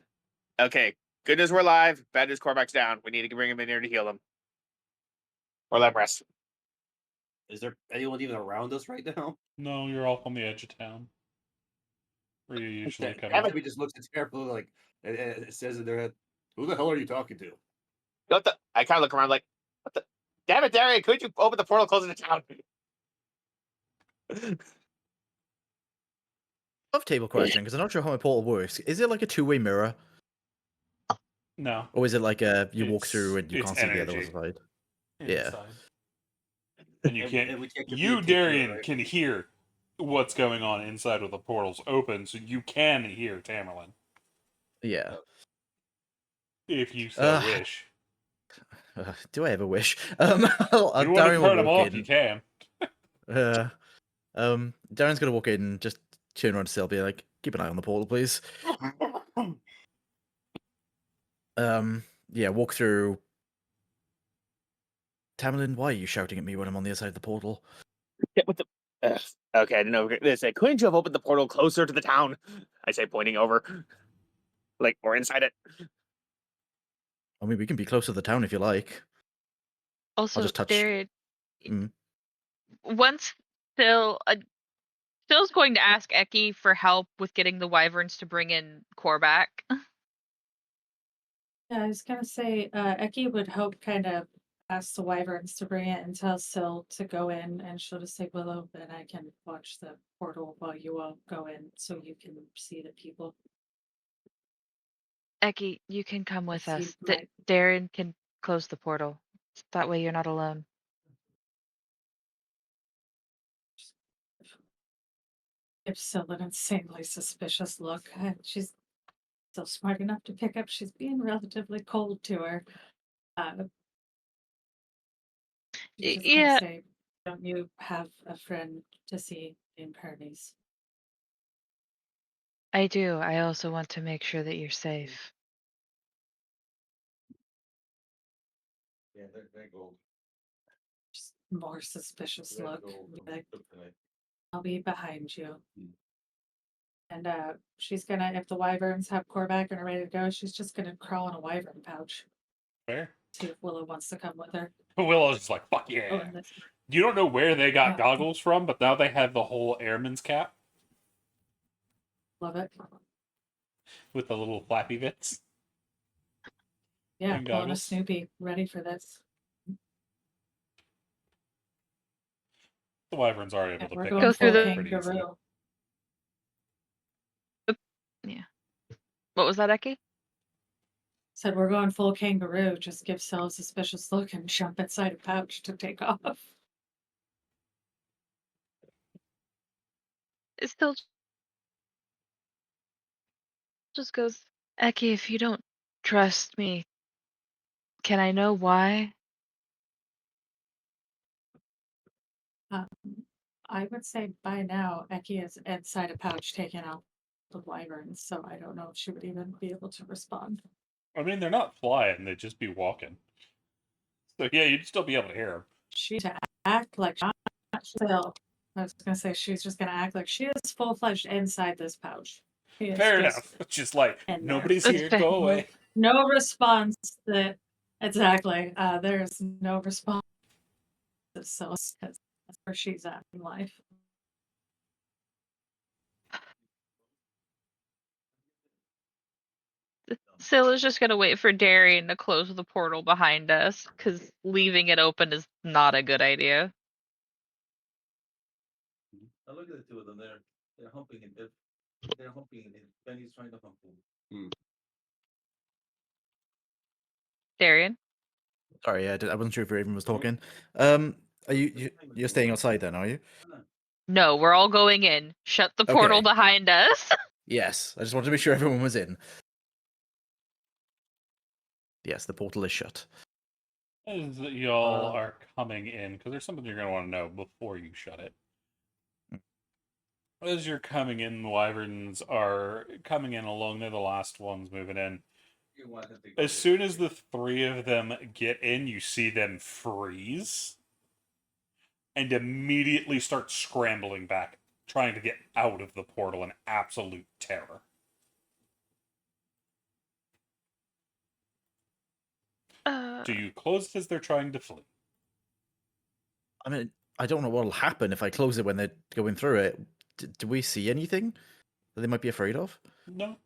Okay, good news, we're live. Bad news, Korvax's down. We need to bring him in here to heal him, or let him rest. Is there anyone even around us right now? No, you're off on the edge of town. Where you usually come damn out. Timmy just looks at Terrapin like it says in their head, "Who the hell are you talking to?" What the? I kind of look around like, what the? Damn it, Darian! Could you open the portal closer to town? Off table question, because I'm not sure how my portal works. Is it like a two-way mirror, No. or is it like you walk through It's- and you it's can't see the other energy. side? Yeah. Inside. And you can't. And we can't You, communicate, Darian, right? can hear what's going on inside with the portals open, so you can hear Tamerlan Yeah. if you so Uh, wish. Do I ever wish? If you want to Darian will turn them walk off, in. you can. Darren's gonna walk in, just turn around to Sylvia, like, keep an eye on the portal, please. Yeah, walk through. Tamerlan, why are you shouting at me when I'm on the other side of the portal? Yeah, what the? Okay, I didn't know. They say, couldn't you have opened the portal closer to the town? I say, pointing over, like, or inside it. I mean, we can be close to the town if you like. Also, just touch- Darian, Mm. once Phil's going to ask Eki for help with getting the wyverns to bring in Korvac. Yeah, I was gonna say, Eki would hope kind of ask the wyverns to bring it and tell Syl to go in, and she'll just say, Willow, and I can watch the portal while you all go in, so you can see the people. Eki, you can come with See us. my- Darren can close the portal. That way you're not alone. Gives Syl an insanely suspicious look, and she's still smart enough to pick up she's being relatively cold to her. She's just gonna Yeah, say, don't you have a friend to see in Pernies? I do. I also want to make sure that you're safe. Yeah, they go. Just more suspicious look. Be like, I'll be behind you. And she's gonna, if the wyverns have Korvac and are ready to go, she's just gonna crawl in a wyvern pouch. Fair. See if Willow wants to come with her. Willow's just like, fuck Oh, yeah. and this, You don't know where they got Yeah. goggles from, but now they have the whole airman's cap love it. with the little flappy bits. Yeah, And pulling a goggles. Snoopy, ready for this. The wyverns are able Yeah, to we're pick going up through full fire pretty easily. kangaroo. What was that, Eki? Said we're going full kangaroo. Just give Syl a suspicious look and jump inside a pouch to take off. It still just goes, Eki, if you don't trust me, can I know why? I would say by now Eki is inside a pouch taking out the wyverns, so I don't know if she would even be able to respond. I mean, they're not flying; they'd just be walking. So yeah, you'd still be able to hear them. She to act like she's not still. I was gonna say she's just gonna act like she is full fledged inside this pouch. She is Fair just enough. It's just like in there. nobody's That's here. fair. Go away. No response that exactly. There's no response. So that's where she's at in life. Syl just gonna wait for Darian to close the portal behind us, because leaving it open is not a good idea. I look at the two of them. They're humping and they're humping and Benny's trying to hump him. Darian? Sorry, I wasn't sure if Raven was talking. Are you're staying outside then, are you? No, we're all going in. Shut the portal Okay. behind us. Yes, I just wanted to make sure everyone was in. Yes, the portal is shut. As y'all are coming in, because there's something you're going to want to know before you shut it. As you're coming in, the wyverns are coming in along. They're the last ones moving in. You want him to go As soon as the three of them get in, you see them freeze and immediately start scrambling back, trying to get out of the portal in absolute terror. Do you close it as they're trying to flee? I mean, I don't know what'll happen if I close it when they're going through it. Do we see anything that they might be afraid of? No.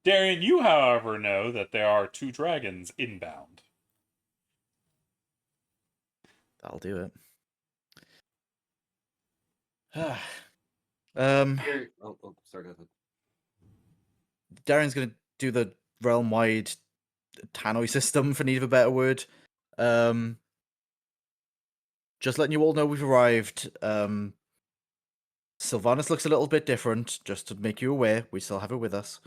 Darian, you, however, know that there are 2 dragons inbound. That'll do it. Here, oh, sorry. Go ahead. Darren's gonna do the realm-wide tannoy system, for need of a better word. Just letting you all know we've arrived. Sylvanas looks a little bit different, just to make you aware. We still have her with us.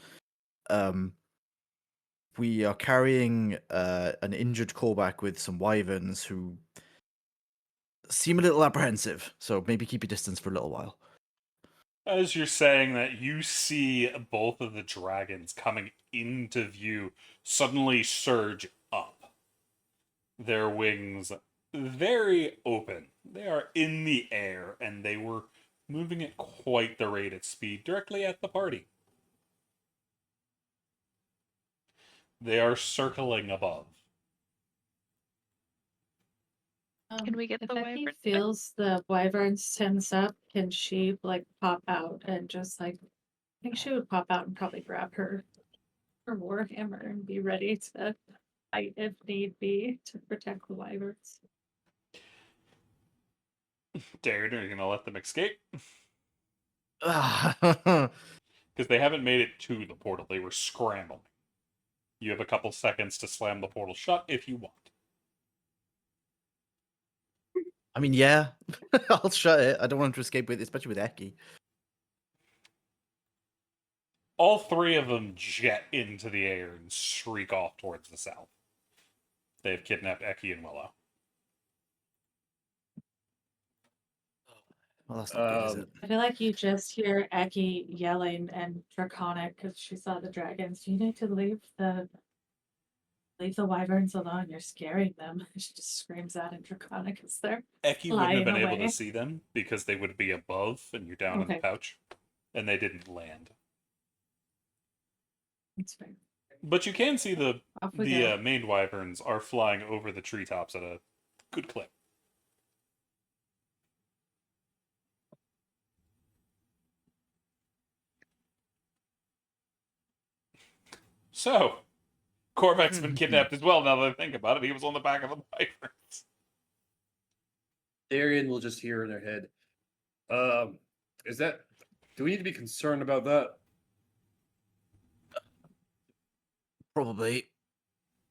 We are carrying an injured Korvac with some wyverns who seem a little apprehensive, so maybe keep your distance for a little while. As you're saying that, you see both of the dragons coming into view suddenly surge up. Their wings very open. They are in the air, and they were moving at quite the rate of speed directly at the party. They are circling above. Can we get if the Becky wyvern? feels the wyverns tense up, can she like pop out and just like? I think she would pop out and probably grab her warhammer and be ready to fight if need be to protect the wyverns. Darren, are you gonna let them escape? Ah, Because they haven't made it to the portal. They were scrambling. You have a couple seconds to slam the portal shut if you want. I mean, yeah, I'll shut it. I don't want to escape with, especially with Eki. All 3 of them jet into the air and shriek off towards the south. They have kidnapped Eki and Willow. Well, that's not good, is it? I feel like you just hear Eki yelling and Draconic because she saw the dragons. You need to leave the wyverns alone. You're scaring them. She just screams out in Draconic as they're Eki wouldn't have been flying able away. to see them because they would be above and you're down in the Okay. pouch. And they didn't land. It's fair. But you can see the Off we go. main wyverns are flying over the treetops at a good clip. So, Korvac's been kidnapped as well, now that I think about it. He was on the back of the wyverns. Darian will just hear in their head. Is that? Do we need to be concerned about that? Probably.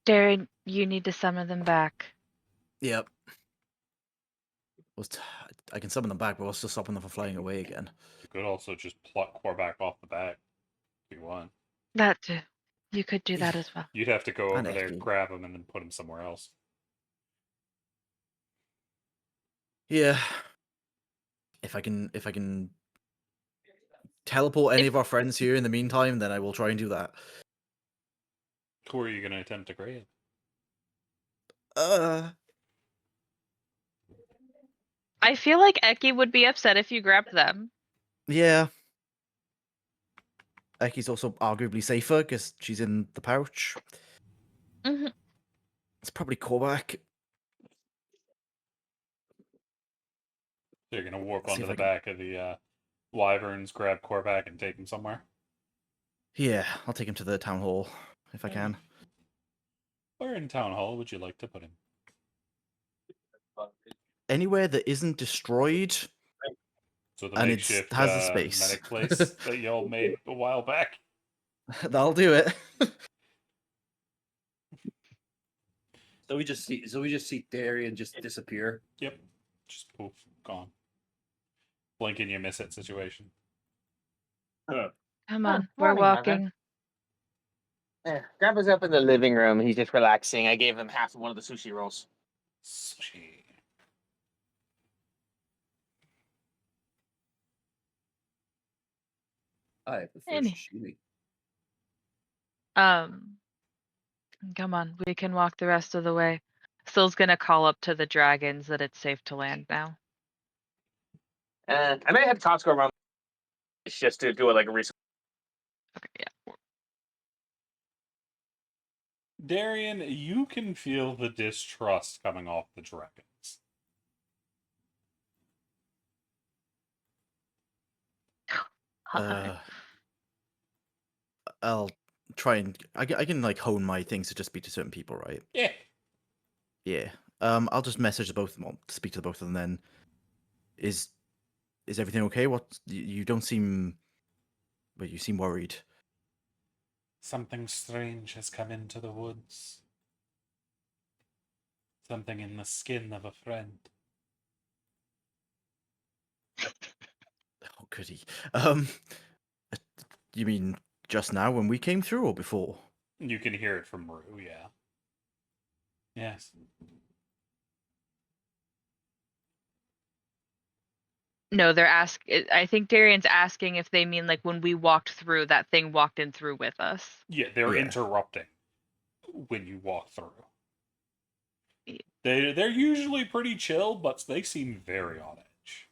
Darren, you need to summon them back. Yep. I can summon them back, but I'll still stopping them from flying away again. You could also just pluck Korvac off the back if you want. That too. You could do that as well. You'd have to go And over there, Eki. grab him, and then put him somewhere else. Yeah. If I can teleport any of our friends here in the meantime, then I will try and do that. Who are you going to attempt to grab? I feel like Eki would be upset if you grabbed them. Yeah. Eki's also arguably safer because she's in the pouch. Mm-hmm. It's probably Korvac. So you're going to warp See onto if the I can- back of the wyverns, grab Korvac, and take him somewhere? Yeah, I'll take him to the town hall if I Okay. can. Where in Town Hall would you like to put him? Anywhere that isn't destroyed. So the And makeshift has a space. medic place that y'all made a while back? That'll do it. So we just see Darian just disappear. Yep. Just poof, gone. Blink and you miss it situation. Come Oh, on, we're morning, Mother. walking. Grandpa's up in the living room. He's just relaxing. I gave him half of one of the sushi rolls. Sushi. I prefer Any- sashimi. Come on, we can walk the rest of the way. Still's gonna call up to the dragons that it's safe to land now. I may have Costco around. It's just to do it like a research. Okay, yeah. Darian, you can feel the distrust coming off the dragons. I'll try and I can like hone my things to just speak to certain people, right? Yeah. Yeah. I'll just message the both of them, or speak to the both of them. Then, is everything okay? What you don't seem, but you seem worried. Something strange has come into the woods. Something in the skin of a friend. Oh, goody. You mean just now when we came through, or before? You can hear it from Rue, yeah. Yes. No, I think Darian's asking if they mean like when we walked through, that thing walked in through with us. Yeah, they're Yeah. interrupting when you walk through. Yeah. They're usually pretty chill, but they seem very on edge.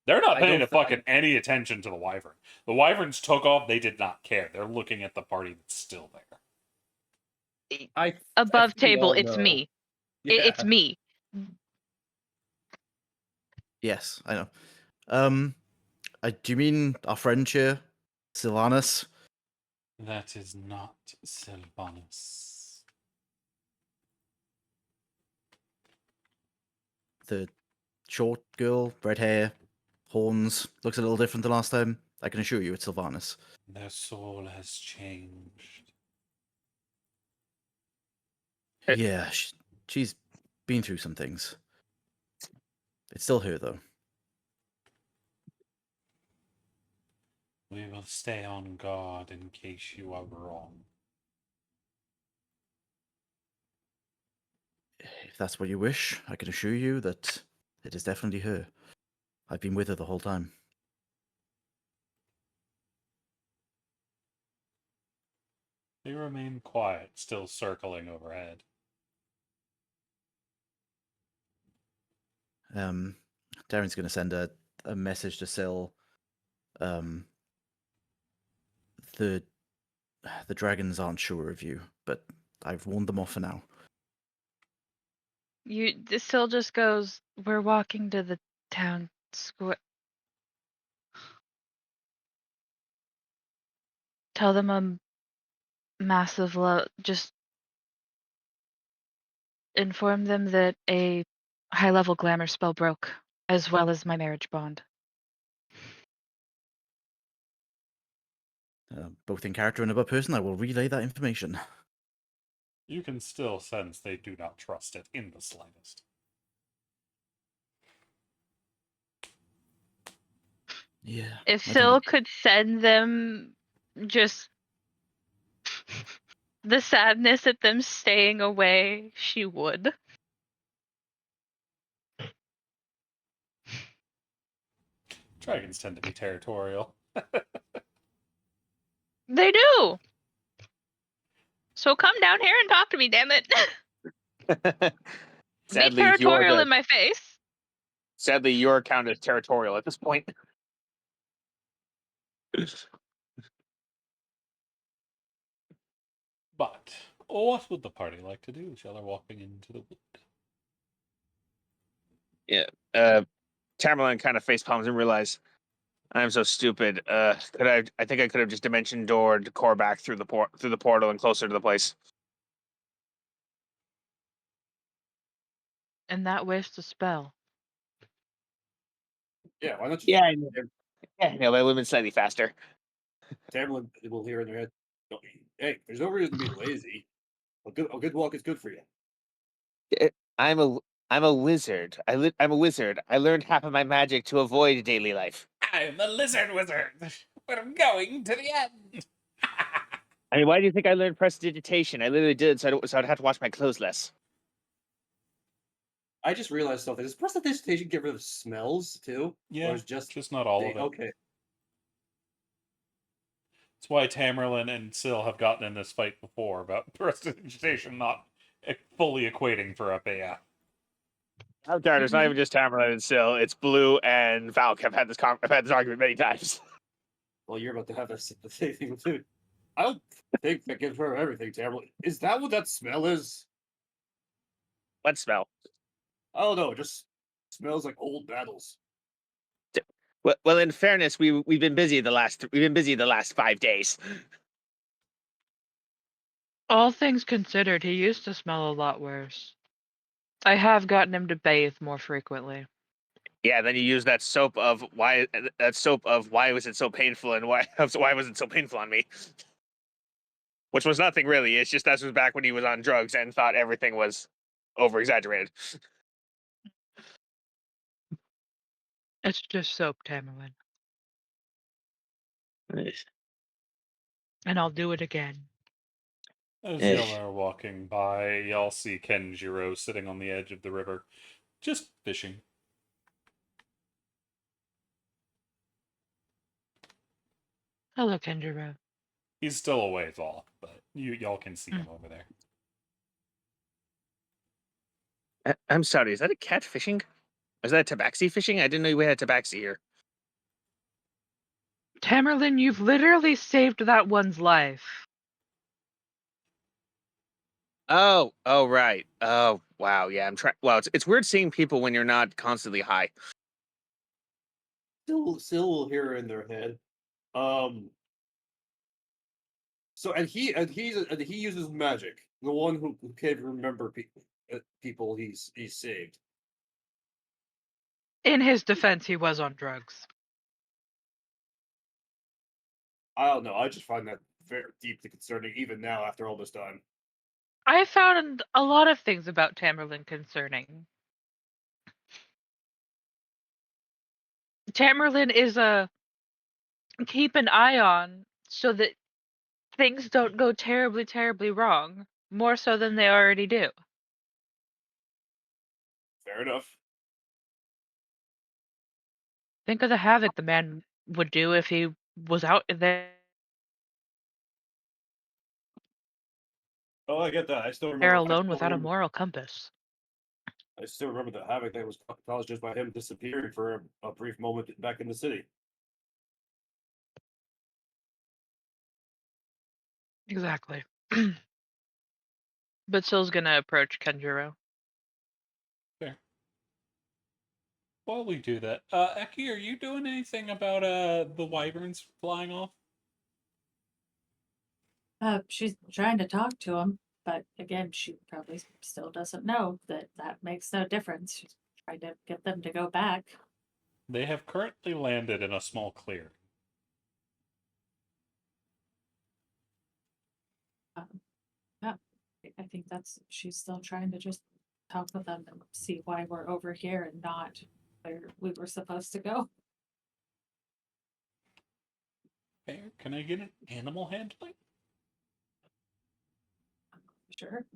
They're not I paying don't fucking any attention to the wyvern. The wyverns took off, they did not care. They're looking at the party that's still there. I Above think we table, all it's know. me. Yeah. It's me. Yes, I know. Do you mean our friend here, Sylvanas? That is not Sylvanas. The short girl, red hair, horns, looks a little different than last time. I can assure you it's Sylvanas. Their soul has changed. Yeah, she's been through some things. It's still her, though. We will stay on guard in case you are wrong. If that's what you wish, I can assure you that it is definitely her. I've been with her the whole time. They remain quiet, still circling overhead. Darren's going to send a message to Syl. The dragons aren't sure of you, but I've warned them off for now. This still just goes, we're walking to the town square. Tell them I'm massive love. Just inform them that a high level glamour spell broke, as well as my marriage bond. Both in character and above person, I will relay that information. You can still sense they do not trust it in the slightest. Yeah. If I Syl don't- could send them just the sadness at them staying away, she would. Dragons tend to be territorial. They do. So come down here and talk to me, damn it. Be territorial in my face. Sadly, your account is territorial at this point. But what would the party like to do? Shall I walking into the wood? Tamerlan kind of face palms and realize I'm so stupid. I think I could have just dimension doored Core back through the portal and closer to the place. And that wastes a spell. Yeah, why not? Yeah, I know. Yeah, they live in slightly faster. Tamlin will hear in their head, "No, hey, there's no reason to be lazy. A good walk is good for you." I'm a wizard. I'm a wizard. I learned half of my magic to avoid daily life. I'm a lizard wizard. We're going to the end. I mean, why do you think I learned prestidigitation? I literally did so I'd have to wash my clothes less. I just realized something. Does prestidigitation get rid of smells too? Yeah, Or is just not all of it. okay? That's why Tamerlane and Syl have gotten in this fight before about prestidigitation not fully equating for Upea. How darn, it's not even just Tamerlane and Syl. It's Blue and Valk. I've had this argument many times. Well, you're about to have the same thing too. I don't think that gives her everything, Tamlin. Is that what that smell is? What smell? I don't know. It just smells like old battles. Well, in fairness, we've been busy the last 5 days. All things considered, he used to smell a lot worse. I have gotten him to bathe more frequently. Yeah, then you use that soap of why was it so painful and why was it so painful on me? Which was nothing really. It's just that was back when he was on drugs and thought everything was over exaggerated. It's just soap, Tamerlane. And I'll do it again. As Eh. y'all are walking by, y'all see Kenjiro sitting on the edge of the river, just fishing. Hello, Kenjiro. He's still a ways off, but y'all can see him over there. I'm sorry, is that a cat fishing? Is that a tabaxi fishing? I didn't know we had tabaxi here. Tamerlane, you've literally saved that one's life. Oh, right. Oh, wow. Yeah, I'm trying. Well, it's weird seeing people when you're not constantly high. Still will hear in their head. So he uses magic. The one who can't remember people he's saved. In his defense, he was on drugs. I don't know. I just find that very deeply concerning, even now after all this time. I found a lot of things about Tamerlane concerning. Tamerlane is a keep an eye on so that things don't go terribly, terribly wrong. More so than they already do. Fair enough. Think of the havoc the man would do if he was out there Oh, I get that. I still remember. alone without a moral compass. I still remember the havoc that was caused just by him disappearing for a brief moment back in the city. Exactly. But Syl's gonna approach Kenjiro. Fair. While we do that, Eki, are you doing anything about the wyverns flying off? She's trying to talk to him, but again, she probably still doesn't know that makes no difference. She's trying to get them to go back. They have currently landed in a small clearing. Yeah, I think she's still trying to just talk with them and see why we're over here and not where we were supposed to go. Fair. Can I get an animal handling? Sure.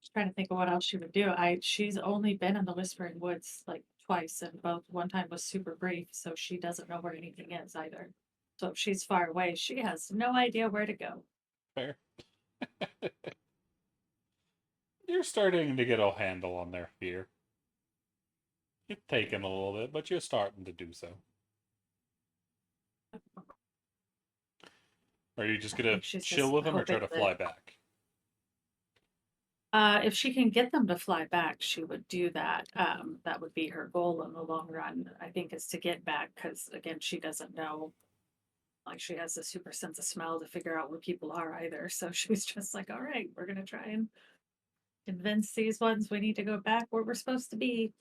Just trying to think of what else she would do. She's only been in the Whispering Woods like twice, and both one time was super brief, so she doesn't know where anything is either. So if she's far away, she has no idea where to go. Fair. You're starting to get a handle on their fear. It's taken a little bit, but you're starting to do so. Are you just gonna she's chill just with them or try to hoping fly that- back? If she can get them to fly back, she would do that. That would be her goal in the long run, I think, is to get back, because again, she doesn't know. Like, she has a super sense of smell to figure out where people are either. So she's just like, all right, we're gonna try and convince these ones we need to go back where we're supposed to be.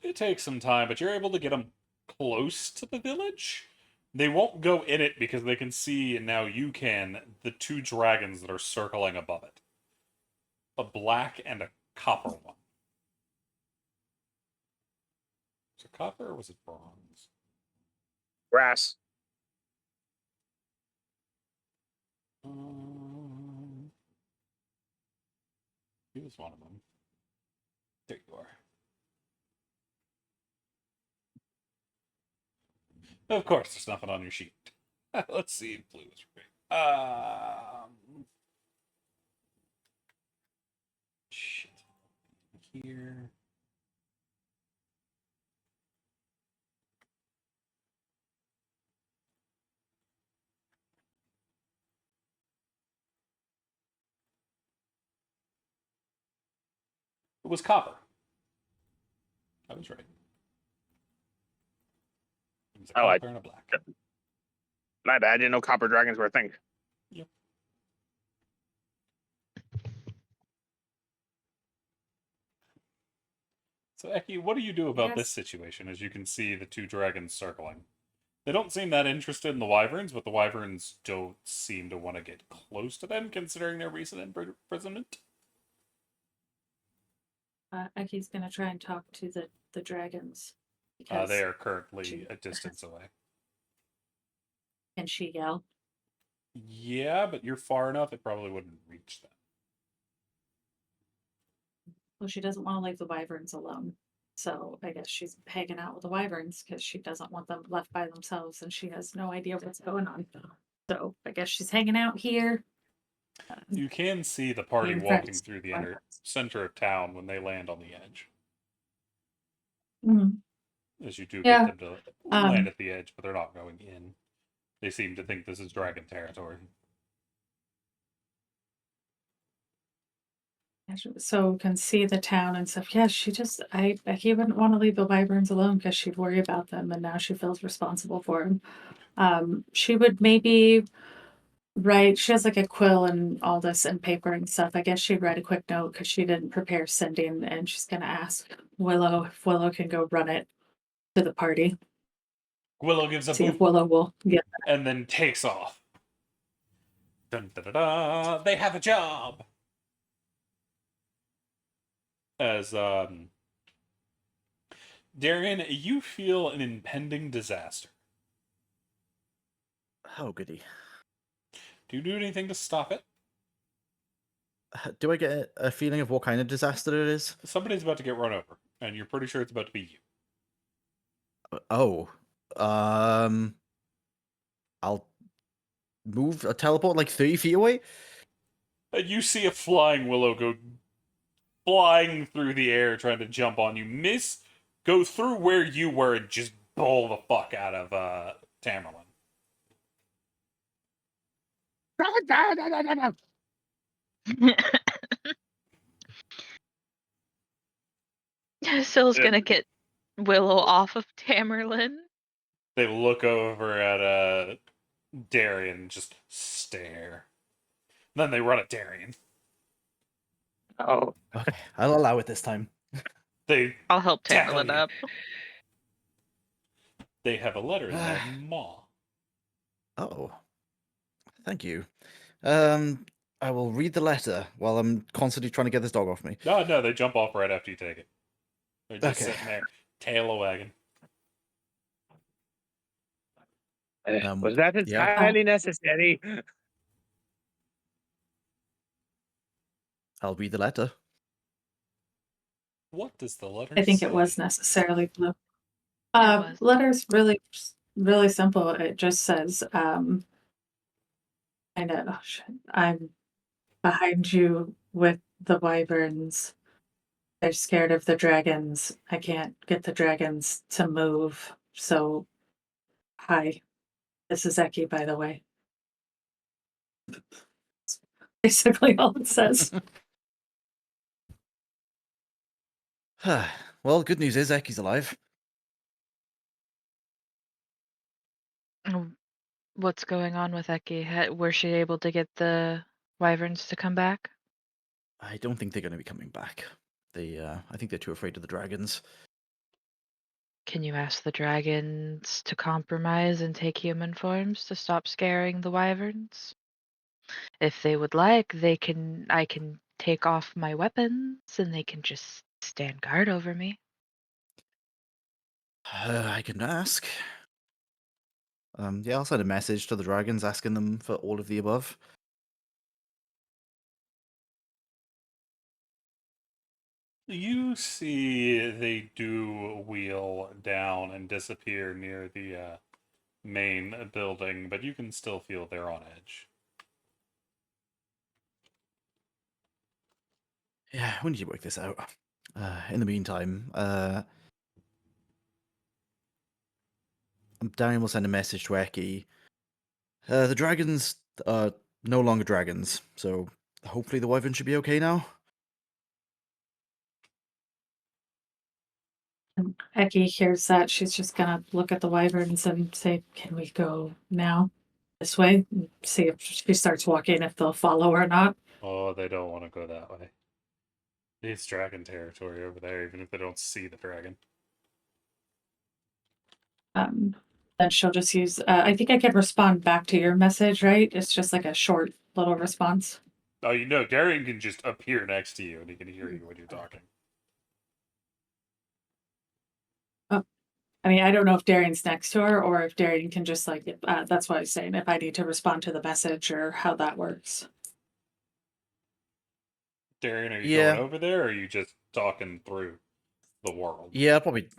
It takes some time, but you're able to get them close to the village. They won't go in it because they can see, and now you can, the two dragons that are circling above it. A black and a copper one. Was it copper or was it bronze? Grass. He was one of them. There you are. Of course, there's nothing on your sheet. Let's see if blue is right. Shit. Here. It was copper. I was right. It was a Oh, copper and a black. My bad. I didn't know copper dragons were a thing. Yep. So, Eki, what do you do about this Yes. situation as you can see the two dragons circling? They don't seem that interested in the wyverns, but the wyverns don't seem to want to get close to them considering their recent imprisonment. Eki's gonna try and talk to the dragons. Because They are currently she- a distance away. Can she yell? Yeah, but you're far enough, it probably wouldn't reach them. Well, she doesn't want to leave the wyverns alone. So I guess she's hanging out with the wyverns because she doesn't want them left by themselves and she has no idea what's going on. So I guess she's hanging out here. You can see the party Being walking friends. through the center of town when they land on the edge. Mhm. As you do Yeah, get them to land at the edge, but they're not going in. They seem to think this is dragon territory. So can see the town and stuff. Yeah, he wouldn't want to leave the wyverns alone because she'd worry about them, and now she feels responsible for them. She would maybe write. She has like a quill and all this and paper and stuff. I guess she'd write a quick note because she didn't prepare sending, and she's gonna ask Willow if Willow can go run it to the party. Willow gives a See if boop Willow will get. and then takes off. Dun, da, da, da. They have a job. As Darian, you feel an impending disaster. Oh, goody. Do you do anything to stop it? Do I get a feeling of what kind of disaster it is? Somebody's about to get run over, and you're pretty sure it's about to be you. Oh, I'll move a teleport like 30 feet away. And you see a flying Willow go flying through the air trying to jump on you. Miss, go through where you were and just bowl the fuck out of Tamerlane. Sill's gonna get Willow off of Tamerlane. They look over at Darian and just stare. Then they run at Darian. Oh, Okay, I'll allow it this time. I'll help Tackle Tamerlane you. up. They have a letter in their maw. Oh, thank you. I will read the letter while I'm constantly trying to get this dog off me. No, they jump off right after you take it. They're just Okay. sitting there, tail a wagging. was that yeah. entirely necessary? Oh. I'll read the letter. What does the letter I think say? it was necessarily blue. was. Letter's really simple. It just says, I know, oh, shit. I'm behind you with the wyverns. They're scared of the dragons. I can't get the dragons to move. So, hi. This is Eki, by the way. Basically all it says. Well, good news is Eki's alive. What's going on with Eki? Was she able to get the wyverns to come back? I don't think they're going to be coming back. I think they're too afraid of the dragons. Can you ask the dragons to compromise and take human forms to stop scaring the wyverns? If they would like, I can take off my weapons and they can just stand guard over me. I can ask. Yeah, I'll send a message to the dragons asking them for all of the above. You see they do wheel down and disappear near the main building, but you can still feel they're on edge. Yeah, we need to work this out. In the meantime, Darian will send a message to Eki. The dragons are no longer dragons, so hopefully the wyvern should be okay now. And Eki hears that. She's just gonna look at the wyverns and say, "Can we go now? This way?" And see if she starts walking, if they'll follow or not. Oh, they don't want to go that way. It's dragon territory over there, even if they don't see the dragon. Then she'll just use. I think I can respond back to your message, right? It's just like a short little response. Oh, you know, Darian can just appear next to you and he can hear you when you're talking. I mean, I don't know if Darian's next to her or if Darian can just like. That's what I was saying. If I need to respond to the message or how that works. Darian, are you Yeah. going over there, or are you just talking through the world? Yeah, I'll probably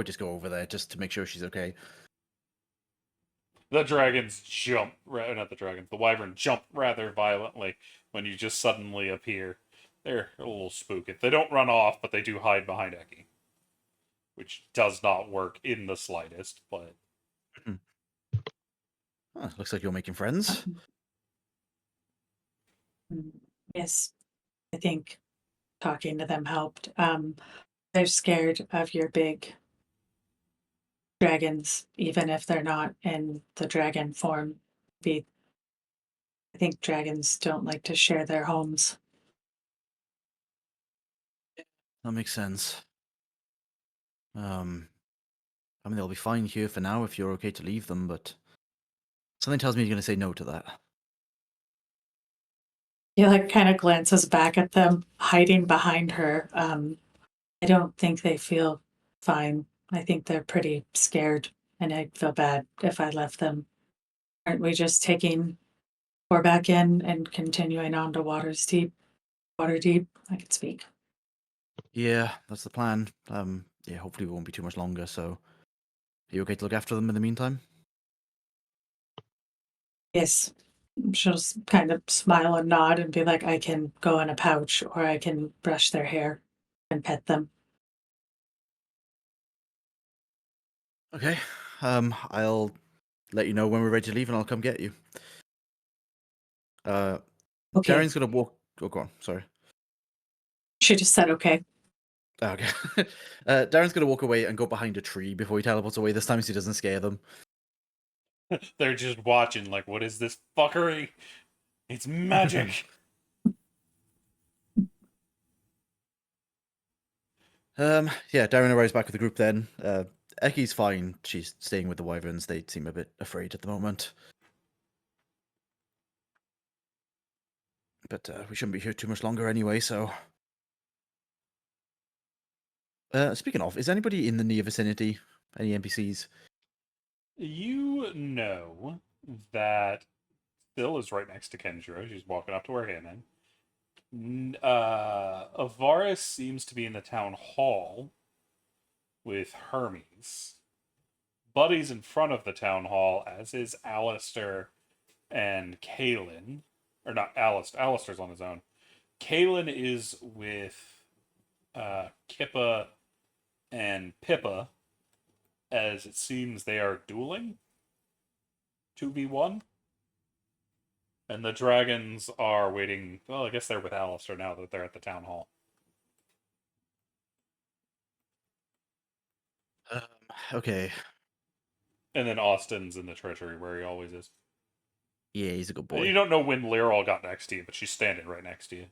just go over there just to make sure she's okay. The dragons jump, not the dragons, the wyvern jump rather violently when you just suddenly appear. They're a little spooky. They don't run off, but they do hide behind Eki, which does not work in the slightest, but... Looks like you're making friends. Yes, I think talking to them helped. They're scared of your big dragons, even if they're not in the dragon form. I think dragons don't like to share their homes. That makes sense. I mean, they'll be fine here for now if you're okay to leave them, but something tells me you're going to say no to that. He like kind of glances back at them, hiding behind her. I don't think they feel fine. I think they're pretty scared, and I'd feel bad if I left them. Aren't we just taking Or back in and continuing on to Waterdeep? I can speak. Yeah, that's the plan. Yeah, hopefully it won't be too much longer, so are you okay to look after them in the meantime? Yes. She'll just kind of smile and nod and be like, I can go in a pouch or I can brush their hair and pet them. Okay. I'll let you know when we're ready to leave and I'll come get you. Okay. Darian's gonna walk. Oh, go on. Sorry. She just said okay. Okay. Darren's gonna walk away and go behind a tree before he teleports away this time so he doesn't scare them. They're just watching, like, what is this fuckery? It's magic! Yeah, Darren arrives back with the group then. Eki's fine. She's staying with the wyverns. They seem a bit afraid at the moment. But we shouldn't be here too much longer anyway, so... speaking of, is anybody in the near vicinity? Any NPCs? You know that Syl is right next to Kenjiro. She's walking up to where Hanan. Avaris seems to be in the town hall with Hermes. Buddy's in front of the town hall, as is Alistair and Kalen. Or not Alistair. Alistair's on his own. Kalen is with Kippa and Pippa, as it seems they are dueling 2v1. And the dragons are waiting. Well, I guess they're with Alistair now that they're at the town hall. Okay. And then Austin's in the treasury where he always is. Yeah, he's a good boy. You don't know when Lyral got next to you, but she's standing right next to you.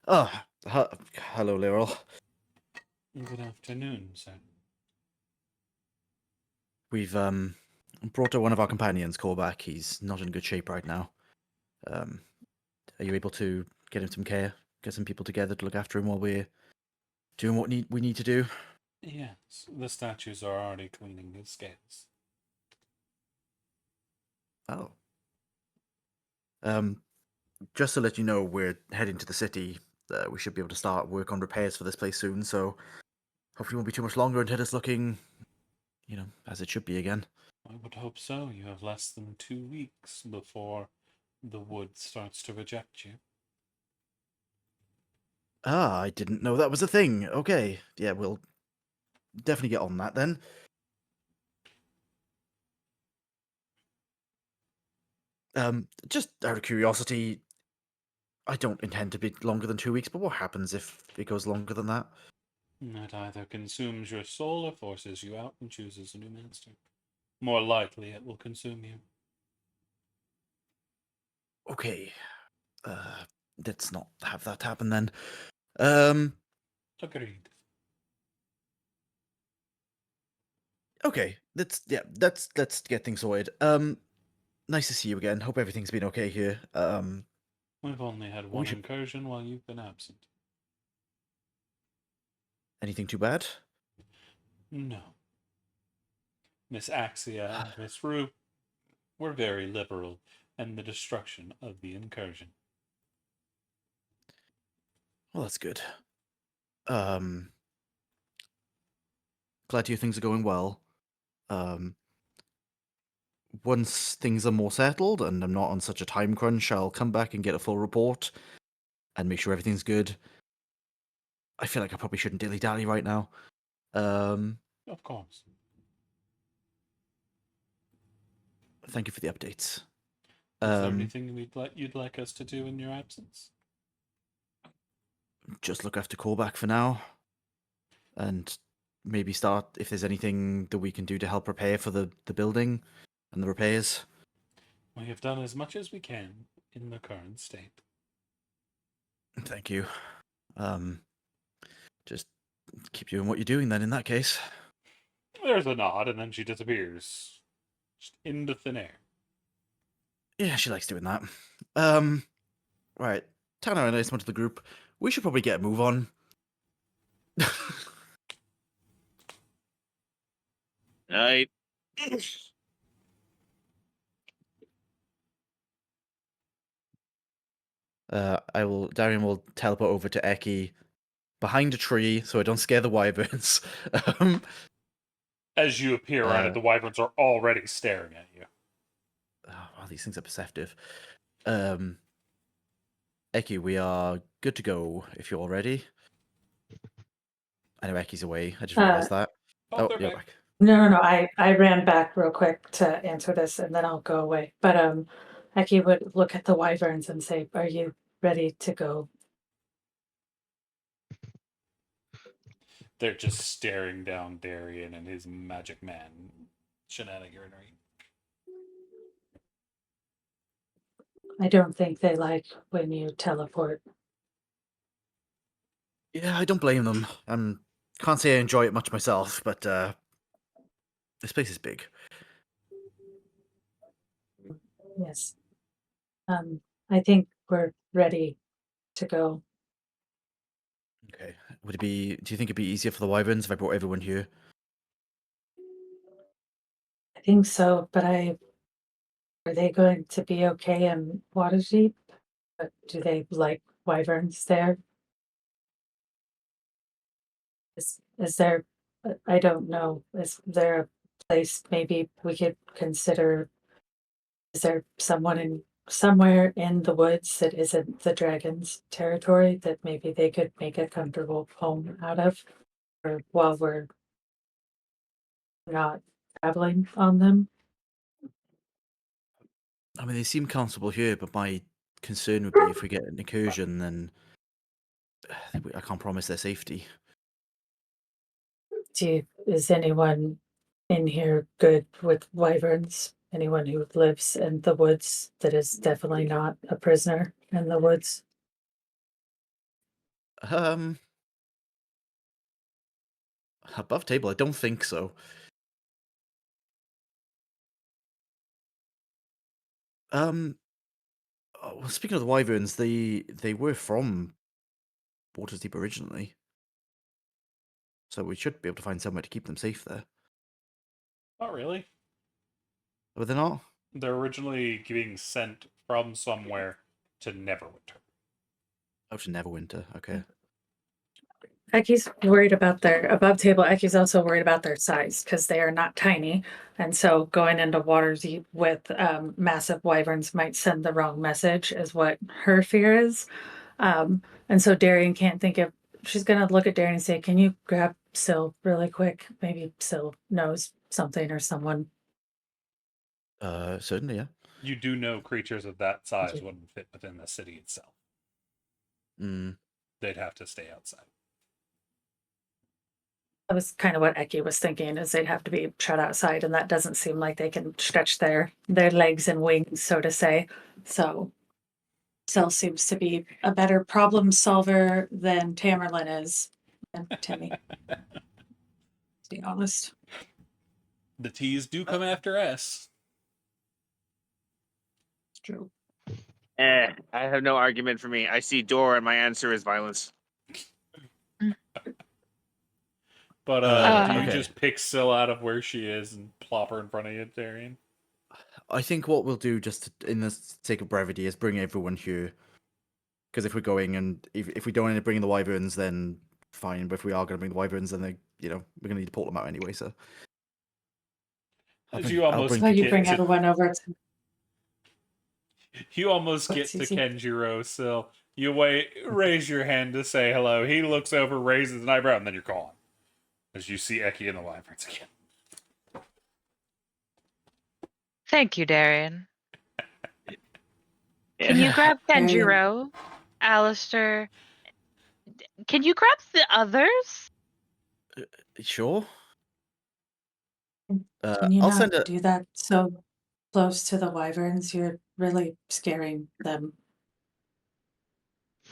Oh, hello, Lyral. Good afternoon, sir. we've brought one of our companions, Korvac. He's not in good shape right now. Are you able to get him some care, get some people together to look after him while we're doing what we need to do? Yes, the statues are already cleaning his scales. Oh. Just to let you know, we're heading to the city. We should be able to start work on repairs for this place soon, so hopefully it won't be too much longer until it's looking, as it should be again. I would hope so. You have less than 2 weeks before the wood starts to reject you. Ah, I didn't know that was a thing. Okay, yeah, we'll definitely get on that then. Just out of curiosity, I don't intend to be longer than 2 weeks, but what happens if it goes longer than that? It either consumes your soul or forces you out and chooses a new master. More likely, it will consume you. Okay, let's not have that happen then. Um, Agreed. okay, let's get things sorted. Nice to see you again. Hope everything's been okay here. We've only had We one should- incursion while you've been absent. Anything too bad? No. Miss Axia and Miss Rue were very liberal in the destruction of the incursion. Well, that's good. Glad to hear things are going well. Once things are more settled and I'm not on such a time crunch, I'll come back and get a full report and make sure everything's good. I feel like I probably shouldn't dilly-dally right now. Of course. Thank you for the updates. Is there anything you'd like us to do in your absence? Just look after callback for now. And maybe start if there's anything that we can do to help prepare for the building and the repairs. We have done as much as we can in the current state. Thank you. Just keep doing what you're doing then in that case. There's a nod, and then she disappears. Just into thin air. Yeah, she likes doing that. Right. Tanner and I just went to the group. We should probably get a move on. Night. Darian will teleport over to Eki behind a tree so I don't scare the wyverns. As you appear on it, the wyverns are already staring at you. Oh, wow, these things are perceptive. Eki, we are good to go if you're ready. I know Eki's away. I just realized that. Oh, they're you're back. back. No. I ran back real quick to answer this and then I'll go away. But Eki would look at the wyverns and say, "Are you ready to go?" They're just staring down Darian and his magic man shenaniganry. I don't think they like when you teleport. Yeah, I don't blame them. Can't say I enjoy it much myself, but this place is big. Yes. I think we're ready to go. Okay. Do you think it'd be easier for the wyverns if I brought everyone here? I think so, but are they going to be okay in Waterdeep? But do they like wyverns there? Is there? I don't know. Is there a place maybe we could consider? Is there somewhere in the woods that isn't the dragon's territory that maybe they could make a comfortable home out of, or while we're not traveling on them? I mean, they seem comfortable here, but my concern would be if we get an incursion, then I can't promise their safety. Is anyone in here good with wyverns? Anyone who lives in the woods that is definitely not a prisoner in the woods? Above table, I don't think so. Well, speaking of the wyverns, they were from Waterdeep originally, so we should be able to find somewhere to keep them safe there. Not really. Were they not? They're originally being sent from somewhere to Neverwinter. Oh, to Neverwinter. Okay. Ecky's worried about their above table. Ecky's also worried about their size because they are not tiny. And so going into Waterdeep with massive wyverns might send the wrong message, is what her fear is. And so Darian can't think of, she's going to look at Darian and say, can you grab Syl really quick? Maybe Syl knows something or someone. Certainly, yeah. You do know creatures of that size wouldn't fit within the city itself. Mm. They'd have to stay outside. That was kind of what Ecky was thinking, is they'd have to be shut outside, and that doesn't seem like they can stretch their legs and wings, so to say. So Syl seems to be a better problem solver than Tamerlane is, and Timmy. To be honest. The T's do come after S. It's true. I have no argument for me. I see door, and my answer is violence. But do you okay. just pick Syl out of where she is and plop her in front of you, Darian? I think what we'll do, just in the sake of brevity, is bring everyone here. Because if we're going and if we don't end up bringing the wyverns, then fine. But if we are going to bring the wyverns, then we're going to need to pull them out anyway. So As you almost So you get bring to, everyone over to you almost get What's to easy? Kenjiro, Syl. You raise your hand to say hello. He looks over, raises an eyebrow, and then you're gone. As you see Ecky and the wyverns again. Thank you, Darian. Can you grab Darian. Kenjiro, Alistair? Can you grab the others? Sure. Can you I'll not send a. do that so close to the wyverns? You're really scaring them.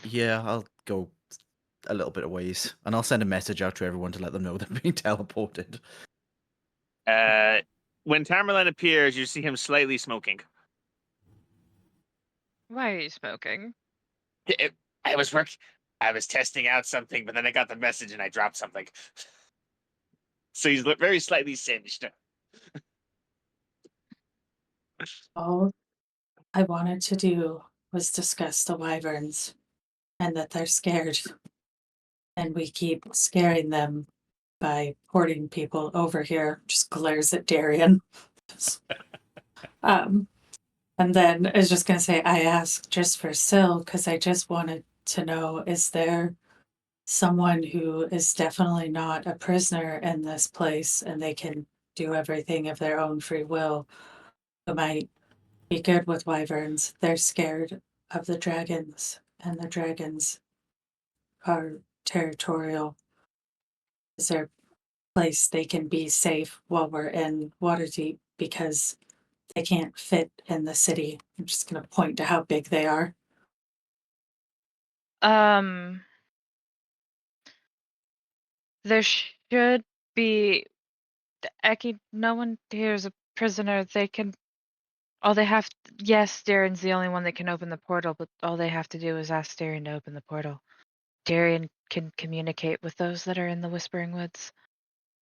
Yeah, I'll go a little bit of ways, and I'll send a message out to everyone to let them know they're being teleported. When Tamerlane appears, you see him slightly smoking. Why are you smoking? I was testing out something, but then I got the message and I dropped something. So he's very slightly singed. All I wanted to do was discuss the wyverns and that they're scared. And we keep scaring them by porting people over here. Just glares at Darian. And then is just going to say, I asked just for Syl because I just wanted to know, is there someone who is definitely not a prisoner in this place and they can do everything of their own free will, who might be good with wyverns? They're scared of the dragons, and the dragons are territorial. Is there a place they can be safe while we're in Waterdeep, because they can't fit in the city? I'm just going to point to how big they are. There should be. Eki, no one here is a prisoner. They can. All they have. Yes, Darian's the only one that can open the portal, but all they have to do is ask Darian to open the portal. Darian can communicate with those that are in the Whispering Woods.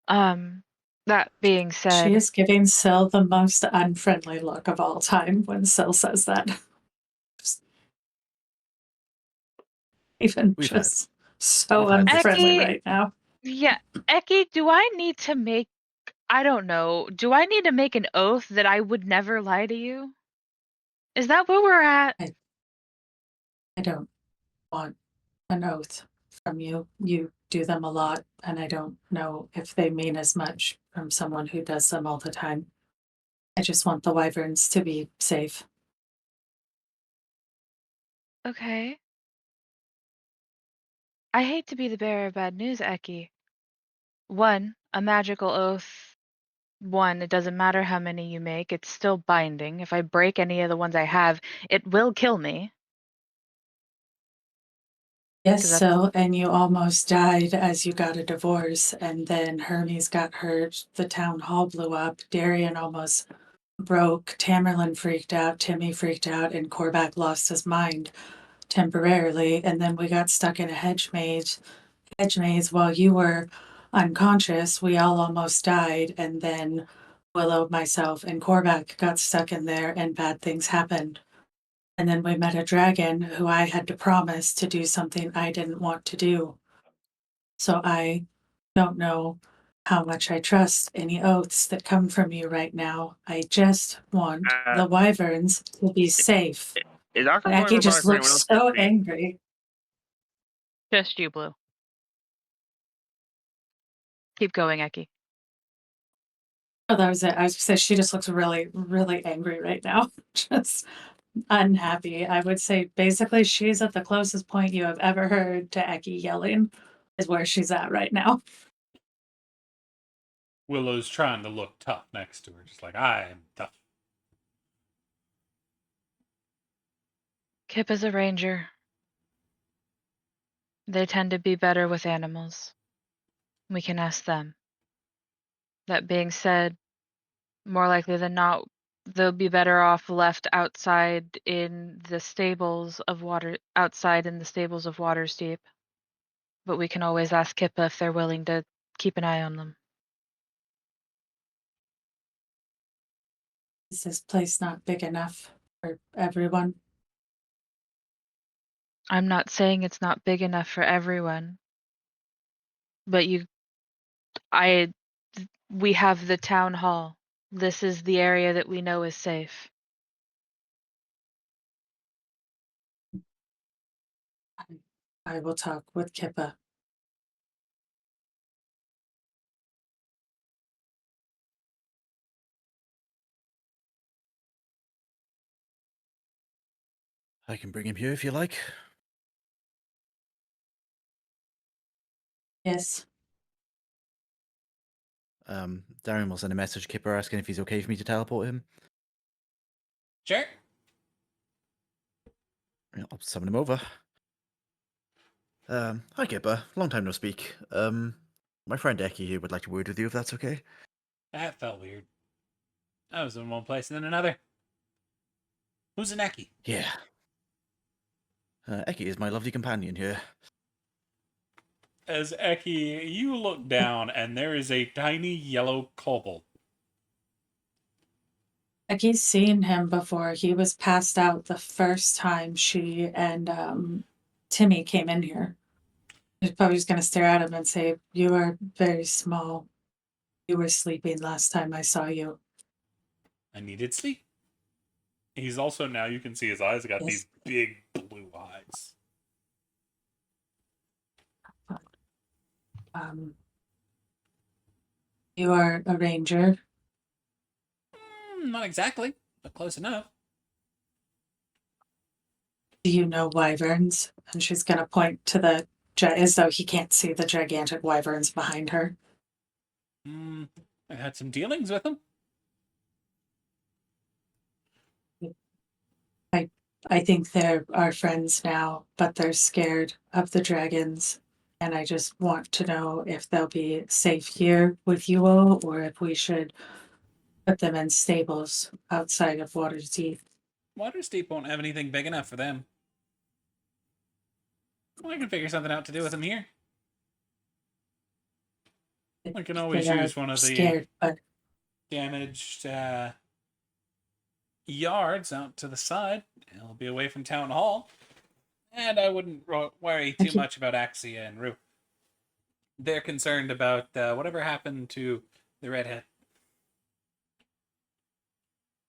That being said, She is giving Syl the most unfriendly look of all time when Syl says that. Just, even We've had- just so we've had this unfriendly Eki- right now. yeah, Eki, do I need to make? I don't know. Do I need to make an oath that I would never lie to you? Is that where we're at? I don't want an oath from you. You do them a lot, and I don't know if they mean as much from someone who does them all the time. I just want the wyverns to be safe. Okay. I hate to be the bearer of bad news, Eki. One, a magical oath. One, it doesn't matter how many you make, it's still binding. If I break any of the ones I have, it will kill me. Yes, 'Cause that's- so, and you almost died as you got a divorce, and then Hermes got hurt, the town hall blew up, Darian almost broke, Tamerlane freaked out, Timmy freaked out, and Korvac lost his mind temporarily. And then we got stuck in a hedge maze while you were unconscious. We all almost died. And then Willow, myself, and Korvac got stuck in there and bad things happened. And then we met a dragon who I had to promise to do something I didn't want to do. So I don't know how much I trust any oaths that come from you right now. I just want the wyverns to be safe. Is Dr. Becky Wyvern just for anyone looks else so to see? angry. Just you, Blue. Keep going, Eki. Oh, that was it. I was gonna say she just looks really, really angry right now. Just unhappy. I would say basically she's at the closest point you have ever heard to Eki yelling is where she's at right now. Willow's trying to look tough next to her, just like, I am tough. Kip is a ranger. They tend to be better with animals. We can ask them. That being said, more likely than not, they'll be better off left outside in the stables of Waterdeep. But we can always ask Kippa if they're willing to keep an eye on them. Is this place not big enough for everyone? I'm not saying it's not big enough for everyone. But we have the town hall. This is the area that we know is safe. I will talk with Kippa. I can bring him here if you like. Yes. Darren will send a message to Kipper asking if he's okay for me to teleport him. Sure. Yeah, I'll summon him over. Hi Kipper, long time no speak. My friend Eki here would like to word with you if that's okay. That felt weird. I was in one place and then another. Who's an Eki? Yeah. Eki is my lovely companion here. As Eki, you look down and there is a tiny yellow kobold. Becky's seen him before. He was passed out the first time she and Timmy came in here. He's probably just gonna stare at him and say, "You are very small. You were sleeping last time I saw you." I needed sleep. He's also, now you can see his eyes got Yes. these big blue eyes. You are a ranger. Not exactly, but close enough. Do you know wyverns? And she's gonna point to the as though he can't see the gigantic wyverns behind her. I had some dealings with him. I think they're our friends now, but they're scared of the dragons. And I just want to know if they'll be safe here with you all, or if we should put them in stables outside of Waterdeep. Waterdeep won't have anything big enough for them. Well, I can figure something out to do with them here. I can always They are use one of the scared, but damaged yards out to the side. It'll be away from town hall. And I wouldn't worry too much about Axia and Rue. They're concerned about whatever happened to the redhead.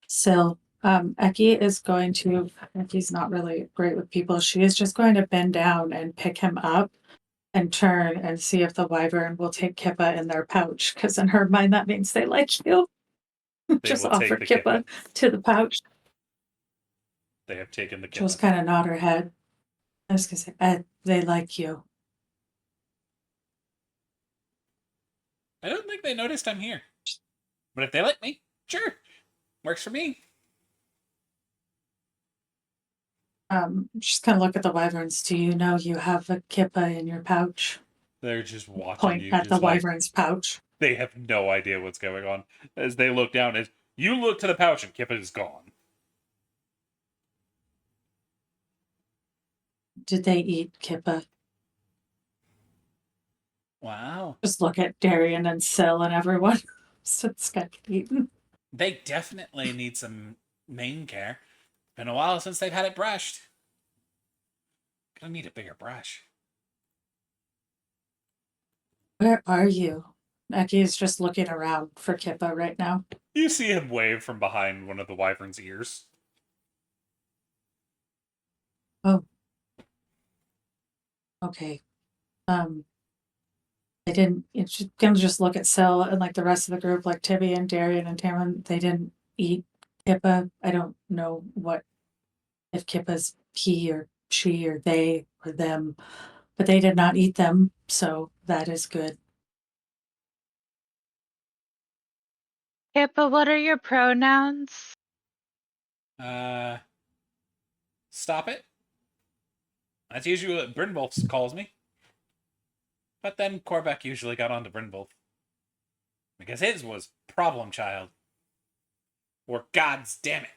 still, Eki is going to, Eki's not really great with people. She is just going to bend down and pick him up and turn and see if the wyvern will take Kippa in their pouch. Because in her mind, that means they like you. Just will take offer the Kippa to the pouch. They have taken the She'll just killer. kind of nod her head. I was gonna say, they like you. I don't think they noticed I'm here. But if they let me, sure. Works for me. Just kind of look at the wyverns. Do you know you have a Kippa in your pouch? They're just watching Point you. at the Just like, wyvern's pouch. they have no idea what's going on. As they look down, as You look to the pouch and Kippa is gone. Did they eat Kippa? Wow. Just look at Darian and Syl and everyone since got eaten. They definitely need some mane care. Been a while since they've had it brushed. Gonna need a bigger brush. Where are you? Eki is just looking around for Kippa right now. You see him wave from behind one of the wyvern's ears. Oh. Okay. They didn't. It's gonna just look at Syl and like the rest of the group, like Tibby and Darian and Tamlin. They didn't eat Kippa. I don't know what if Kippa's he or she or they or them, but they did not eat them, so that is good. Kippa, what are your pronouns? Stop it. That's usually what Brynwolf calls me. But then Korbeck usually got onto Brynwolf. Because his was Problem Child. Or God's damn it.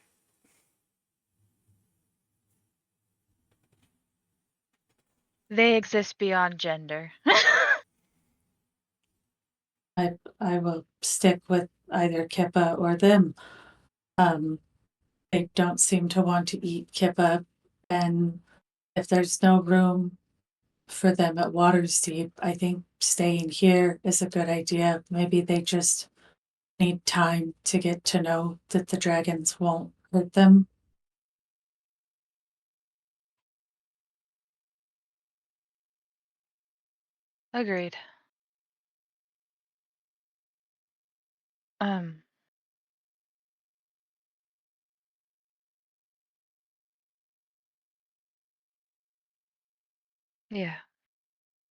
They exist beyond gender. I will stick with either Kippa or them. They don't seem to want to eat Kippa, and if there's no room for them at Waterdeep, I think staying here is a good idea. Maybe they just need time to get to know that the dragons won't hurt them. Agreed. Yeah.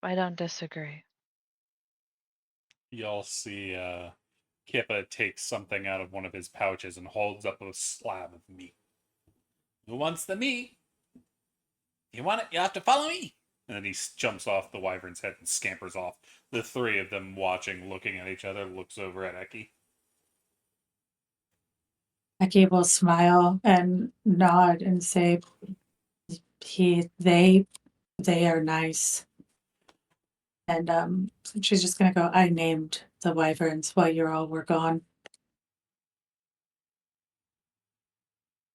I don't disagree. Y'all see Kippa takes something out of one of his pouches and holds up a slab of meat. Who wants the meat? You want it? You have to follow me. And then he jumps off the wyvern's head and scampers off. The three of them watching, looking at each other, looks over at Eki. Eki will smile and nod and say, they are nice. And she's just gonna go, I named the wyverns while you all were gone.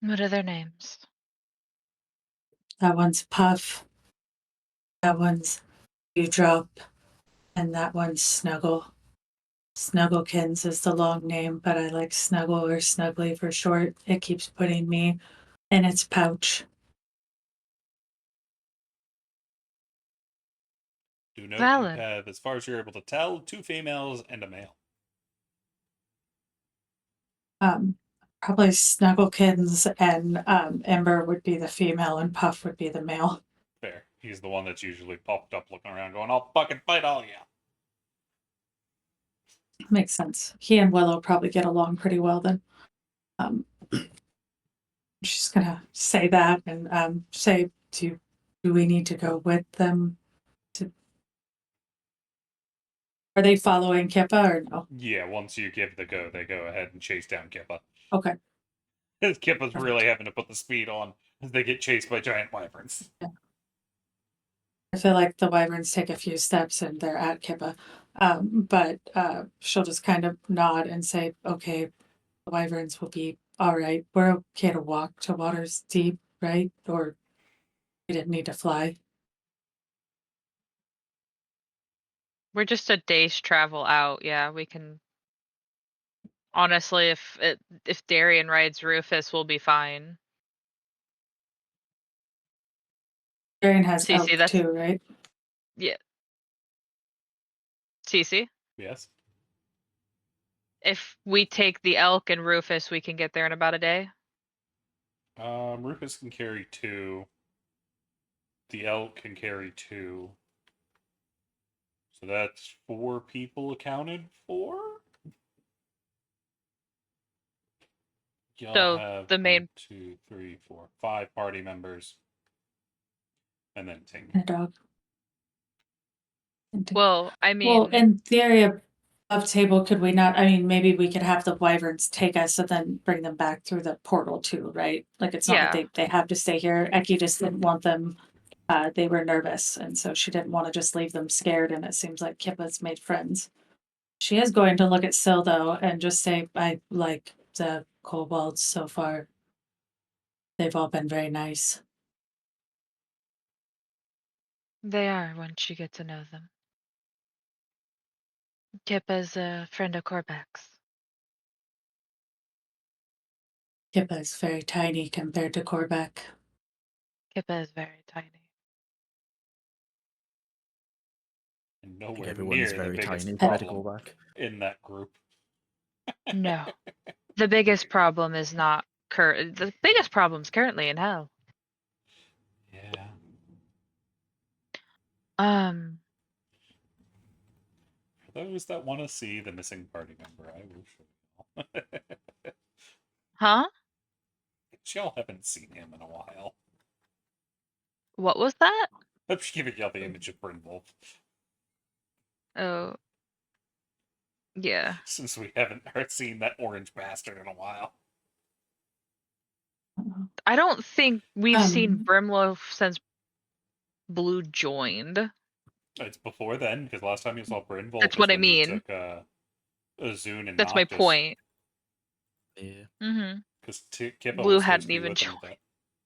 What are their names? That one's Puff, that one's Dewdrop, and that one's Snuggle. Snugglekins is the long name, but I like Snuggle or Snuggly for short. It keeps putting me in its pouch. Do note Valid. you have, as far as you're able to tell, 2 females and a male. Probably Snugglekins and Ember would be the female and Puff would be the male. Fair. He's the one that's usually popped up looking around going, I'll fucking fight all you. Makes sense. He and Willow probably get along pretty well then. She's gonna say that and say, do we need to go with them? Are they following Kippa or no? Yeah, once you give the go, they go ahead and chase down Kippa. Okay. Kippa's really having to put the speed on as they get chased by giant wyverns. Yeah. I feel like the wyverns take a few steps and they're at Kippa. But she'll just kind of nod and say, okay, the wyverns will be all right. We're okay to walk to Waterdeep, right? Or we didn't need to fly. We're just a day's travel out. Yeah, we can. Honestly, if Darian rides Rufus, we'll be fine. Darian has Cece, elk that's- too, right? Yeah. Cece, Yes. if we take the elk and Rufus, we can get there in about a day. Rufus can carry 2. The elk can carry 2. So that's 4 people accounted for? Y'all So, have the main- 1, 2, 3, 4, 5 party members. And then Ting. And a dog. Well, I mean, Well, in theory, Of table, could we not, I mean, maybe we could have the wyverns take us and then bring them back through the portal too, right? Like, it's not Yeah. like they have to stay here. Eki just didn't want them, they were nervous, and so she didn't want to just leave them scared, and it seems like Kippa's made friends. She is going to look at Syl though and just say, I like the kobolds so far. They've all been very nice. They are once you get to know them. Kippa's a friend of Corbac's. Kippa is very tiny compared to Korvac. Kippa is very tiny. And I think nowhere everyone's near the very biggest tiny. problem Medical back. in that group. No. The biggest problem is not the biggest problem's currently in hell. Yeah. For those that want to see the missing party member, I will show you. Huh? Y'all haven't seen him in a while. What was that? I'm just giving y'all the image of Brynwolf, Oh. Yeah. since we haven't seen that orange bastard in a while. I don't think we've seen Um, Brimloaf since Blue joined. It's before then, because last time you saw Brynwolf That's is what I when he mean. took Azun and That's my Noctis, point. Yeah. Mm-hmm. because Kippa Blue was supposed hadn't to be even with him at joined.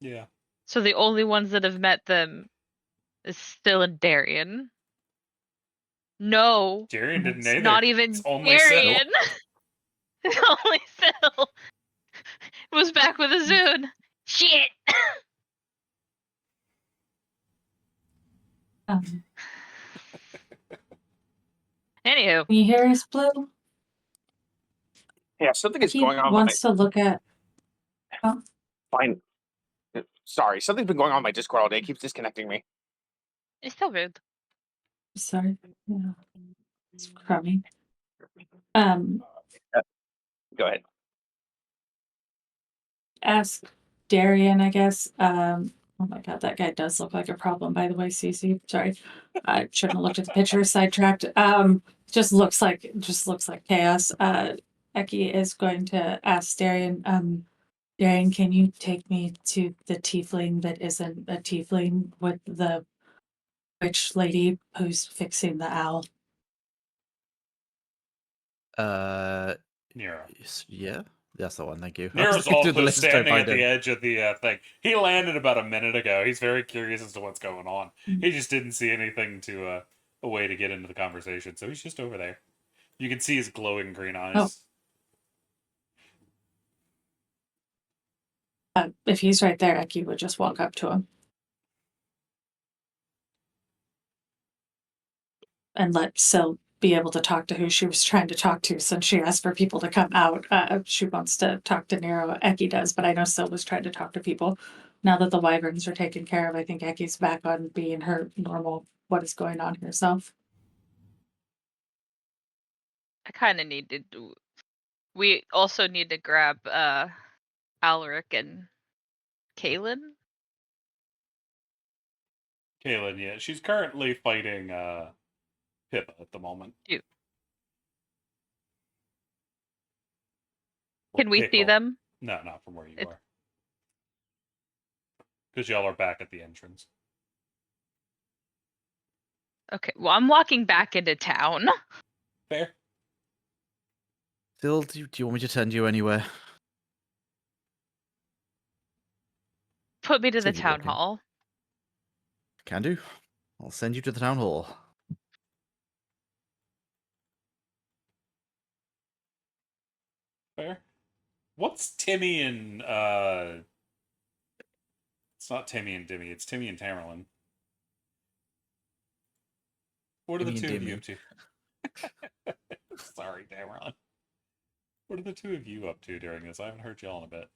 that. Yeah. So the only ones that have met them is still in Darien. No, Tyrion didn't It's either. not even It's only Syl. Darien. Only Syl was back with Azun. Shit. um, Anywho, can you hear us, Blue? Yeah, something is He going on. wants to look at. Oh, Fine. Sorry, something's been going on my Discord all day. It keeps disconnecting me. it's so rude. sorry. Yeah, it's crummy. Go ahead. Ask Darian, I guess. Oh my god, that guy does look like a problem, by the way, Cece. Sorry. I shouldn't have looked at the picture, sidetracked. Just looks like chaos. Eki is going to ask Darian, Darian, can you take me to the tiefling that isn't a tiefling with the witch lady who's fixing the owl? Nero. Yeah, that's the one. Thank you. I was Nero's looking through the also list to try and standing at find the him. edge of the thing. He landed about a minute ago. He's very curious as to what's going on. He just didn't see anything to a way to get into the conversation, so he's just over there. You can see his glowing green eyes. If he's right there, Eki would just walk up to him. And let Syl be able to talk to who she was trying to talk to since she asked for people to come out. She wants to talk to Nero. Eki does, but I know Syl was trying to talk to people. Now that the wyverns are taken care of, I think Eki's back on being her normal, what is going on herself. I kind of need to. We also need to grab Alaric and Kaylin. Kaylin, yeah, she's currently fighting Pippa at the moment. Ew. Or Can we see Pickle. them? No, not from where you It's- are. Because y'all are back at the entrance. Okay, well, I'm walking back into town. Fair. Still, do you want me to send you anywhere? Put me to the Seems town okay. hall. Can do. I'll send you to the town hall. Fair. What's Timmy and it's not Timmy and Dimmy, it's Timmy and Tamerlane. What are the Timmy two and of you up to? Sorry, Tamerlane. What are the two of you up to during this? I haven't heard y'all in a bit.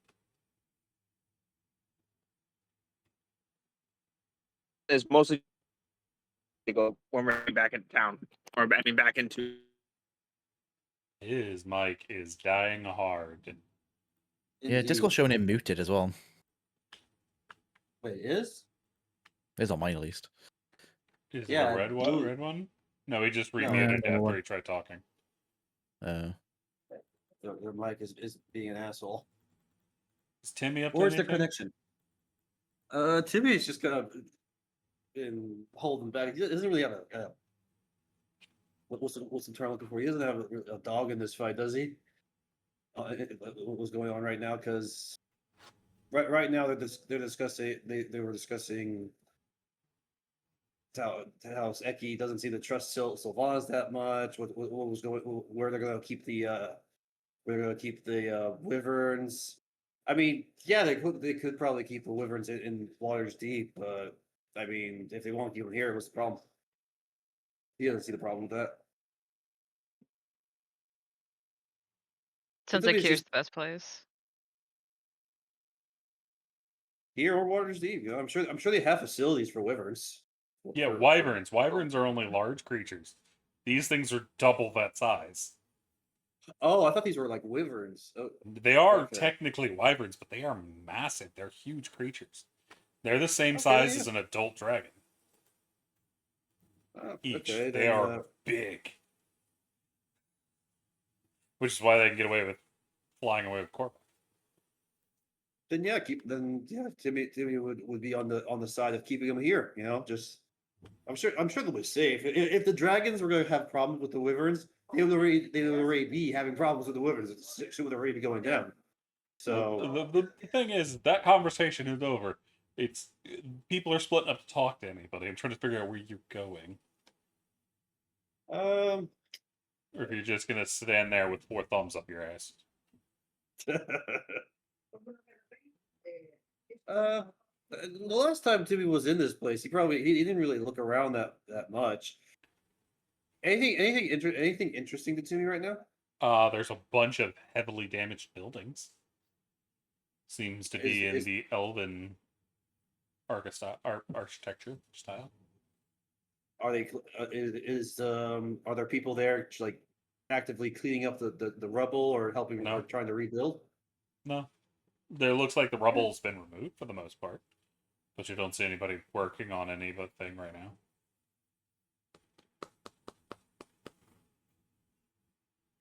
It's mostly to go when we're back in town, or I mean back into. His mic is dying hard. Yeah, Indeed. Discord's showing it muted as well. Wait, is? It's on mine at least. Is Yeah, it a red blue- one? Red one? No, he just No. remuted Yeah, after one. he tried talking. Their mic is being an asshole. Is Timmy up to Where's the anything? connection? Timmy's just kind of been holding back. He doesn't really have what's the term I'm looking for? He doesn't have a dog in this fight, does he? What's going on right now? Because right now they're discussing they were discussing how Eki doesn't seem to trust Sylvanas that much. What was going? Where they're going to keep the wyverns. I mean, yeah, they could probably keep the wyverns in Waters Deep, but I mean, if they want to keep them here, what's the problem? He doesn't see the problem with that. Sounds Timmy's like here's just the best place. here or Waters Deep. You know, I'm sure they have facilities for wyverns. Yeah, For- wyverns. Wyverns are only large creatures. These things are double that size. Oh, I thought these were like wyverns. Oh, They are Okay. technically wyverns, but they are massive. They're huge creatures. They're the same Okay, size yeah. as an adult dragon. Each. okay, They then, are big. Which is why they can get away with flying away with Corva. then yeah, Timmy would be on the side of keeping them here. You know, just I'm sure they'll be safe. If the dragons were going to have problems with the wyverns, they would already be having problems with the wyverns. It would already be going down. So The thing is, that conversation is over. It's people are splitting up to talk to anybody. I'm trying to figure out where you're going, or if you're just gonna stand there with 4 thumbs up your ass. The last time Timmy was in this place, he didn't really look around that much. Anything interesting to Timmy right now? There's a bunch of heavily damaged buildings. Seems to be in Is- the Elven architecture style. Are they are there people there like actively cleaning up the rubble or helping No. or trying to rebuild? No, there looks like the rubble's been removed for the most part, but you don't see anybody working on anything right now.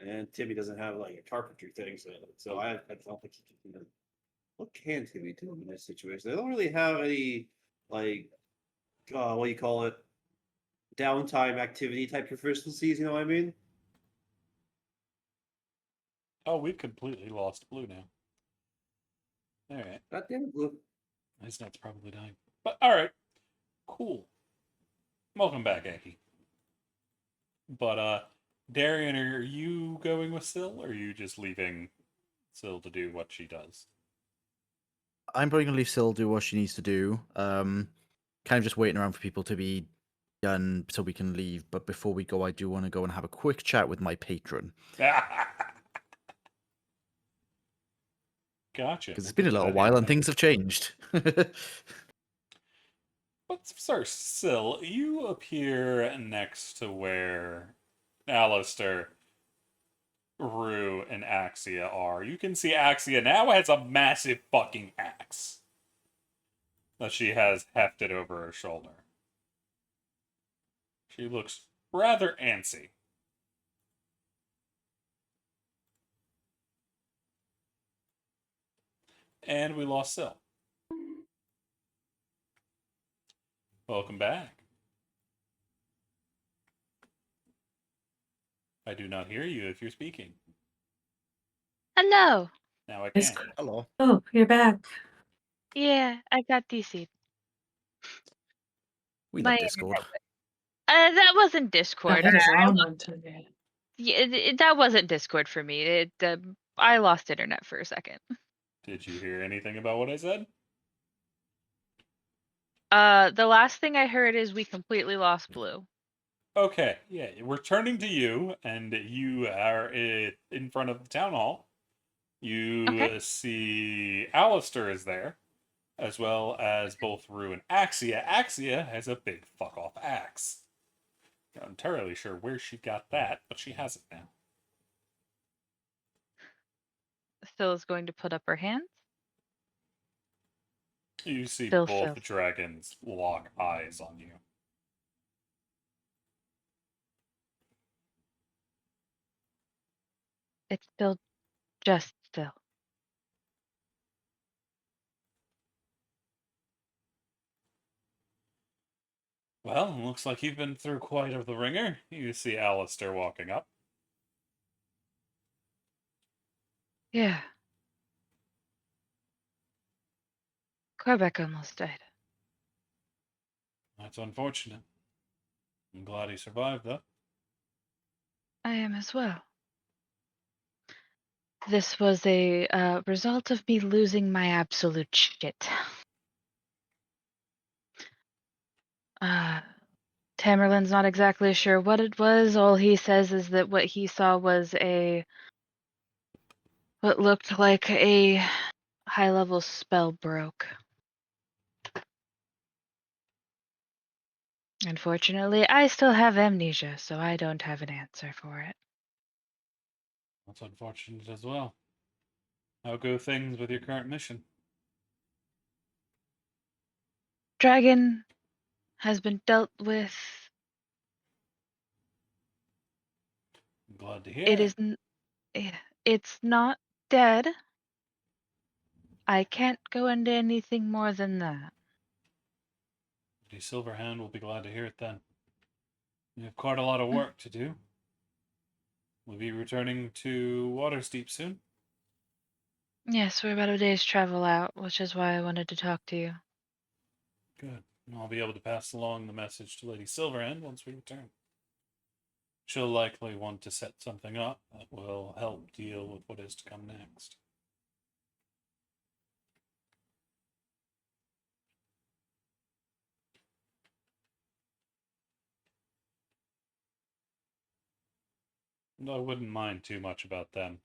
And Timmy doesn't have like a carpentry thing, so I don't think he can. What can Timmy do in this situation? They don't really have any like what do you call it? Downtime activity type proficiencies. You know what I mean? Oh, we've completely lost Blue now. Alright. God damn it, Blue. His net's probably dying. But alright. Cool. Welcome back, Aki. But Darian, are you going with Syl, or are you just leaving Syl to do what she does? I'm probably gonna leave Syl do what she needs to do. Kind of just waiting around for people to be done so we can leave. But before we go, I do want to go and have a quick chat with my patron Gotcha. because it's been a Look at little that while and hand. things have changed. But first, Syl, you appear next to where Alistair, Rue, and Axia are. You can see Axia now has a massive fucking axe that she has hefted over her shoulder. She looks rather antsy. And we lost Syl. Welcome back. I do not hear you if you're speaking. Hello. Now I Is- can. Hello. Oh, you're back. Yeah, I got DC. We My love Discord. That wasn't Oh, Discord. that is wrong one today. Yeah, that wasn't Discord for me. I lost internet for a second. Did you hear anything about what I said? The last thing I heard is we completely lost Blue. Okay, yeah, we're turning to you, and you are in front of the town hall. You Okay. see Alistair is there, as well as both Rue and Axia. Axia has a big fuck off axe. Not entirely sure where she got that, but she has it now. Phil is going to put up her hands. You see Phil. both dragons lock eyes on you. It's still just still. Well, looks like you've been through quite of the ringer. You see Alistair walking up. Yeah. Corbeck almost died. That's unfortunate. I'm glad he survived, though. I am as well. This was a result of me losing my absolute shit. Tamerlane's not exactly sure what it was. All he says is that what he saw was what looked like a high-level spell broke. Unfortunately, I still have amnesia, so I don't have an answer for it. That's unfortunate as well. How go things with your current mission? Dragon has been dealt with. I'm glad to hear It it. isn't. It's not dead. I can't go into anything more than that. Lady Silverhand will be glad to hear it then. We have quite a lot of work to do. We'll be returning to Watersteep soon. Yes, we're about a day's travel out, which is why I wanted to talk to you. Good. And I'll be able to pass along the message to Lady Silverhand once we return. She'll likely want to set something up that will help deal with what is to come next. And I wouldn't mind too much about them.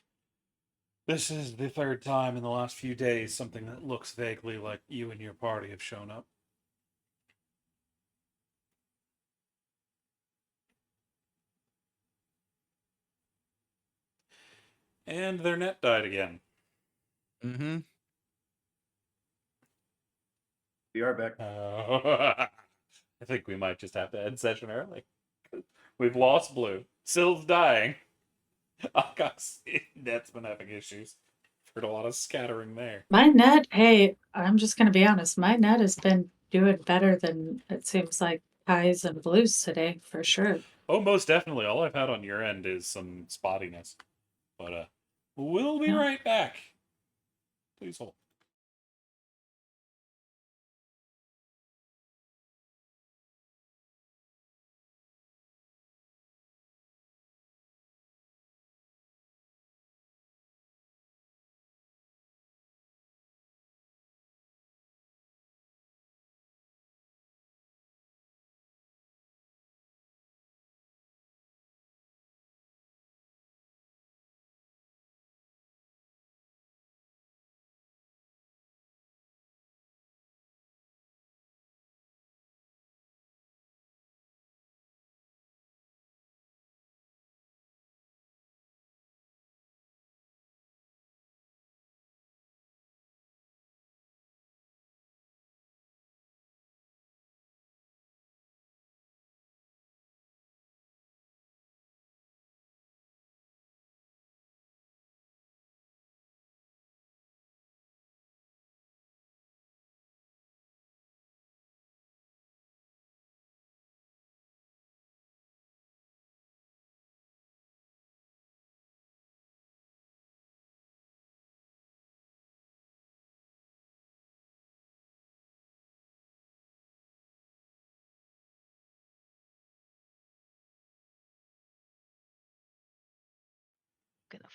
This is the third time in the last few days something that looks vaguely like you and your party have shown up. And their net died again. Mm-hmm. We are back. I think we might just have to end session early. We've lost Blue. Syl's dying. Aka's net's been having issues. Heard a lot of scattering there. My net, hey, I'm just gonna be honest, my net has been doing better than it seems like Kai's and Blues today, for sure. Oh, most definitely. All I've had on your end is some spottiness. But we'll be Yeah. right back. Please hold.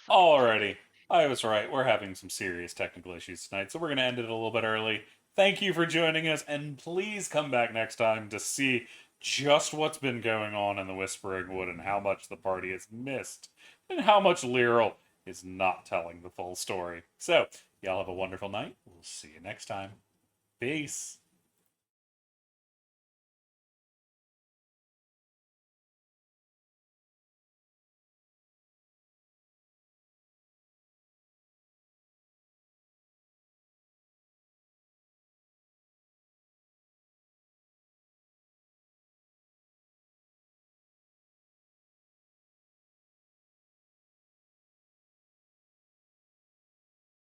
Alrighty. I was right. We're having some serious technical issues tonight, so we're going to end it a little bit early. Thank you for joining us, and please come back next time to see just what's been going on in the Whispering Wood and how much the party has missed, and how much Lyral is not telling the full story. So, y'all have a wonderful night. We'll see you next time. Peace.